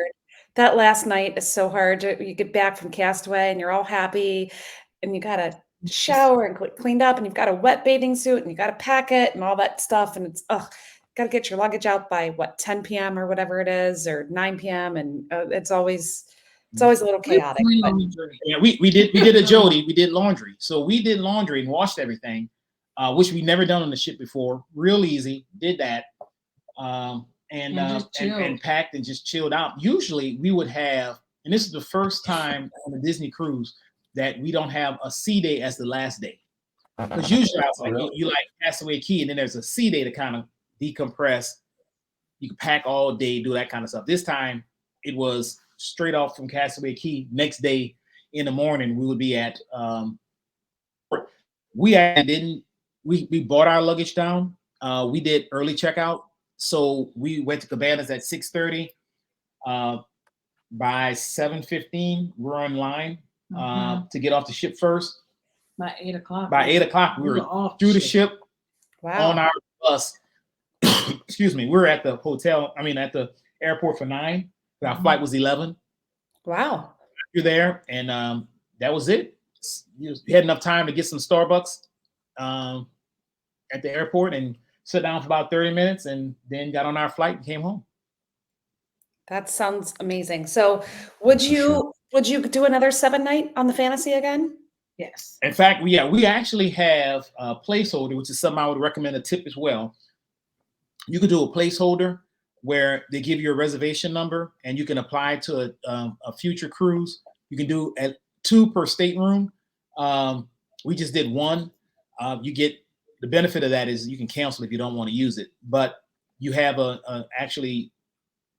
That last night is so hard. You get back from Castaway and you're all happy, and you got to shower and cleaned up, and you've got a wet bathing suit, and you got to pack it and all that stuff. And it's, got to get your luggage out by 10 p.m. or whatever it is, or 9 p.m. And it's always a little chaotic. But. Yeah, we did a Jody. We did laundry. So we did laundry and washed everything, which we never done on the ship before. Real easy. Did that. And packed and just chilled out. Usually we would have, and this is the first time on a Disney cruise that we don't have a sea day as the last day. Because usually I was like, you like Castaway Cay, and then there's a sea day to kind of decompress. You can pack all day, do that kind of stuff. This time it was straight off from Castaway Cay. Next day in the morning, we would be at we bought our luggage down. We did early checkout. So we went to Cabanas at 6:30. By 7:15, we're in line to get off the ship first. By 8 o'clock. By 8 o'clock, we were through the ship. Wow. On our bus. Excuse me. We were at the hotel. At the airport for 9. Our flight was 11. Wow. You're there, and that was it. You had enough time to get some Starbucks at the airport and sit down for about 30 minutes, and then got on our flight and came home. That sounds amazing. So would you do another 7-night on the Fantasy again? Yes. In fact, we actually have a placeholder, which is something I would recommend a tip as well. You could do a placeholder where they give you a reservation number, and you can apply to a future cruise. You can do at 2 per stateroom. We just did 1. You get the benefit of that is you can cancel if you don't want to use it, but you have actually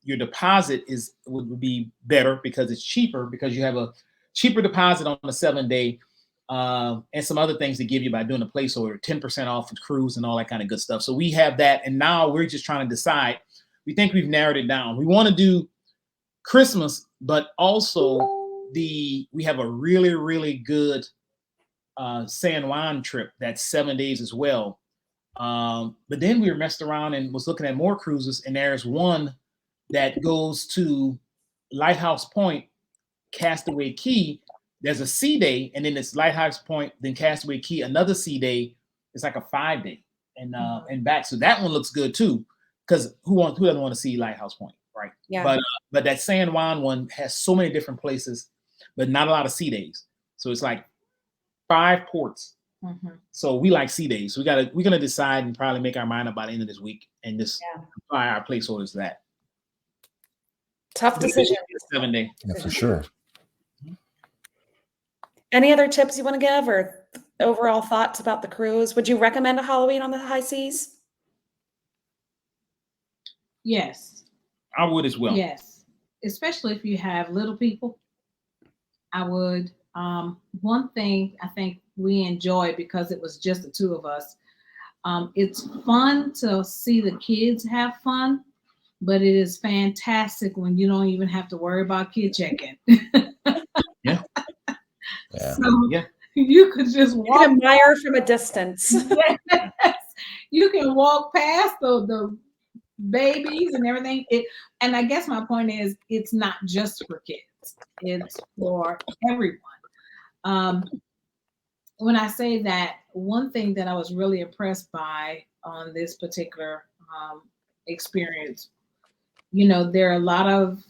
your deposit would be better because it's cheaper, because you have a cheaper deposit on the 7-day and some other things to give you by doing a placeholder, 10% off the cruise and all that kind of good stuff. So we have that, and now we're just trying to decide. We think we've narrowed it down. We want to do Christmas, but also we have a really, really good San Juan trip that's 7 days as well. But then we were messed around and was looking at more cruises, and there's one that goes to Lighthouse Point, Castaway Cay. There's a sea day, and then it's Lighthouse Point, then Castaway Cay, another sea day. It's like a 5-day and back. So that one looks good too, because who doesn't want to see Lighthouse Point, right? Yeah. But that San Juan one has so many different places, but not a lot of sea days. So it's like 5 ports. So we like sea days. So we're gonna decide and probably make our mind up by the end of this week and just apply our placeholders to that. Tough decision. 7-day. Yeah, for sure. Any other tips you want to give, or overall thoughts about the cruise? Would you recommend a Halloween on the high seas? Yes. I would as well. Yes. Especially if you have little people. I would. One thing I think we enjoyed, because it was just the 2 of us, it's fun to see the kids have fun, but it is fantastic when you don't even have to worry about kid check-in. Yeah. So you could just walk. You can admire from a distance. Yes. You can walk past the babies and everything. And I guess my point is, it's not just for kids. It's for everyone. When I say that, one thing that I was really impressed by on this particular experience, there are a lot of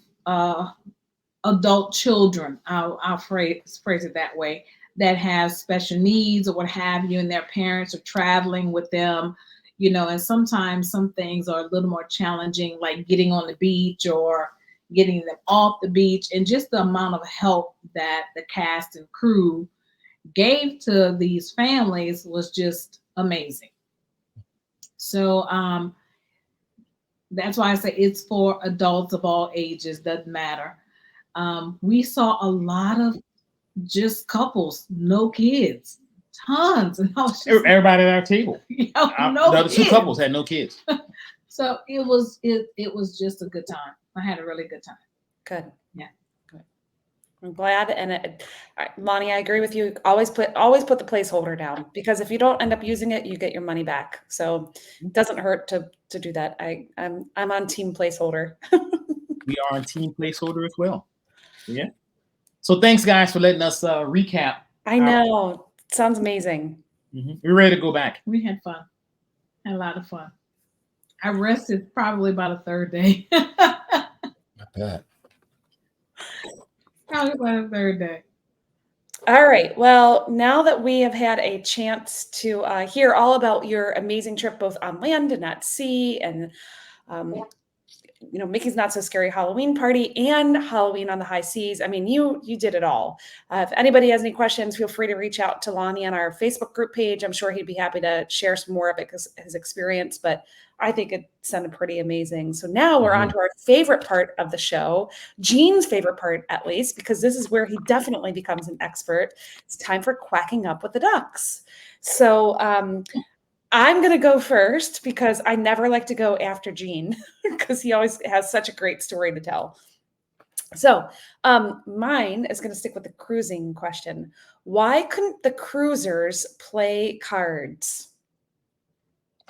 adult children, I'll phrase it that way, that have special needs or what have you, and their parents are traveling with them, and sometimes some things are a little more challenging, like getting on the beach or getting them off the beach, and just the amount of help that the cast and crew gave to these families was just amazing. So That's why I say it's for adults of all ages, doesn't matter. We saw a lot of just couples, no kids, tons. And everybody at our table. No the other two couples had no kids. So it was just a good time. I had a really good time. Good. Yeah. Good. I'm glad. And Lonnie, I agree with you. Always put the placeholder down, because if you don't end up using it, you get your money back. So it doesn't hurt to do that. I'm on team placeholder. We are on team placeholder as well. Yeah. So thanks, guys, for letting us recap. I know. Sounds amazing. We're ready to go back. We had fun. Had a lot of fun. I rested probably about a third day. I bet. Probably about a third day. All right. Well, now that we have had a chance to hear all about your amazing trip, both on land and at sea, and Mickey's Not So Scary Halloween Party and Halloween on the High Seas. I mean, you did it all. If anybody has any questions, feel free to reach out to Lonnie on our Facebook group page. I'm sure he'd be happy to share some more of it, because his experience, but I think it sounded pretty amazing. So now we're on to our favorite part of the show, Gene's favorite part, at least, because this is where he definitely becomes an expert. It's time for Quacking Up with the Ducks. So I'm going to go first, because I never like to go after Gene, because he always has such a great story to tell. So mine is going to stick with the cruising question. Why couldn't the cruisers play cards?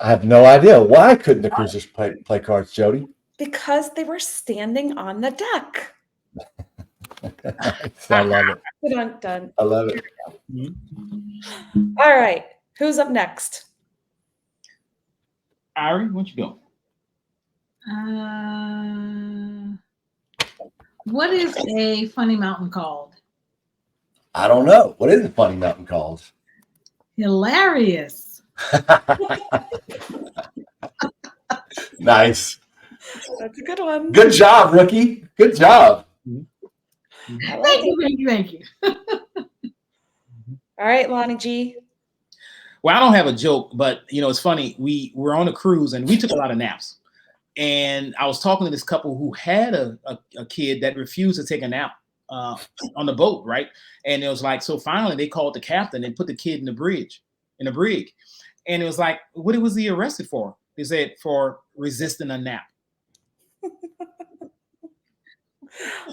I have no idea. Why couldn't the cruisers play cards, Jody? Because they were standing on the deck. I love it. Dun. I love it. All right. Who's up next? Ari, why don't you go? What is a funny mountain called? I don't know. What is the funny mountain called? Hilarious. Nice. That's a good one. Good job, rookie. Good job. Thank you. All right, Lonnie G. Well, I don't have a joke, but it's funny. We were on a cruise and we took a lot of naps. And I was talking to this couple who had a kid that refused to take a nap on the boat, right? And it was like, so finally they called the captain and put the kid in the brig. And it was like, what was he arrested for? They said for resisting a nap.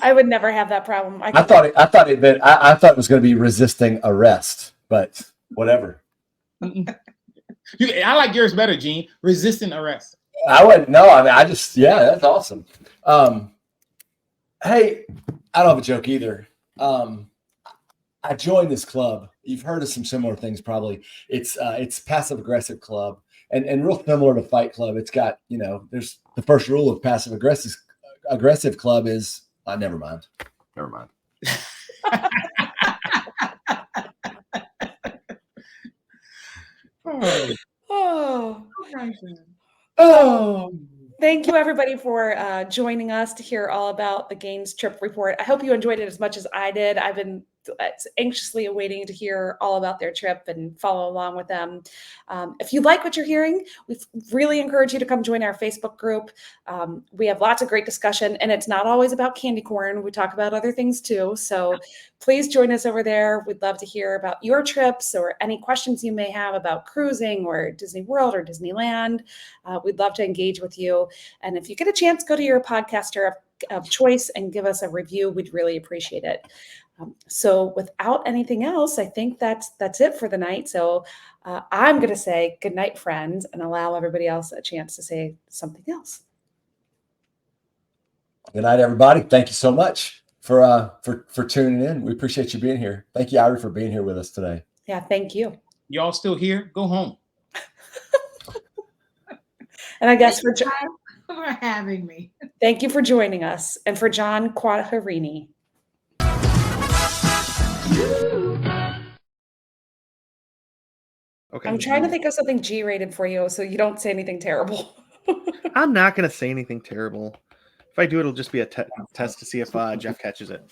I would never have that problem. I thought it was going to be resisting arrest, but whatever. I like yours better, Gene. Resisting arrest. I wouldn't know. I mean, that's awesome. Hey, I don't have a joke either. I joined this club. You've heard of some similar things, probably. It's passive aggressive club, and real similar to Fight Club. It's got, there's the first rule of passive aggressive club is never mind. Oh. Thank you, everybody, for joining us to hear all about the Gaines trip report. I hope you enjoyed it as much as I did. I've been anxiously awaiting to hear all about their trip and follow along with them. If you like what you're hearing, we really encourage you to come join our Facebook group. We have lots of great discussion, and it's not always about candy corn. We talk about other things too. So please join us over there. We'd love to hear about your trips or any questions you may have about cruising or Disney World or Disneyland. We'd love to engage with you. And if you get a chance, go to your podcaster of choice and give us a review. We'd really appreciate it. So without anything else, I think that's it for the night. So I'm going to say good night, friends, and allow everybody else a chance to say something else. Good night, everybody. Thank you so much for tuning in. We appreciate you being here. Thank you, Ari, for being here with us today. Yeah, thank you. Y'all still here? Go home. And I guess for having me. Thank you for joining us, and for John Quaharini. Okay. I'm trying to think of something G-rated for you so you don't say anything terrible. I'm not going to say anything terrible. If I do, it'll just be a test to see if Jeff catches it.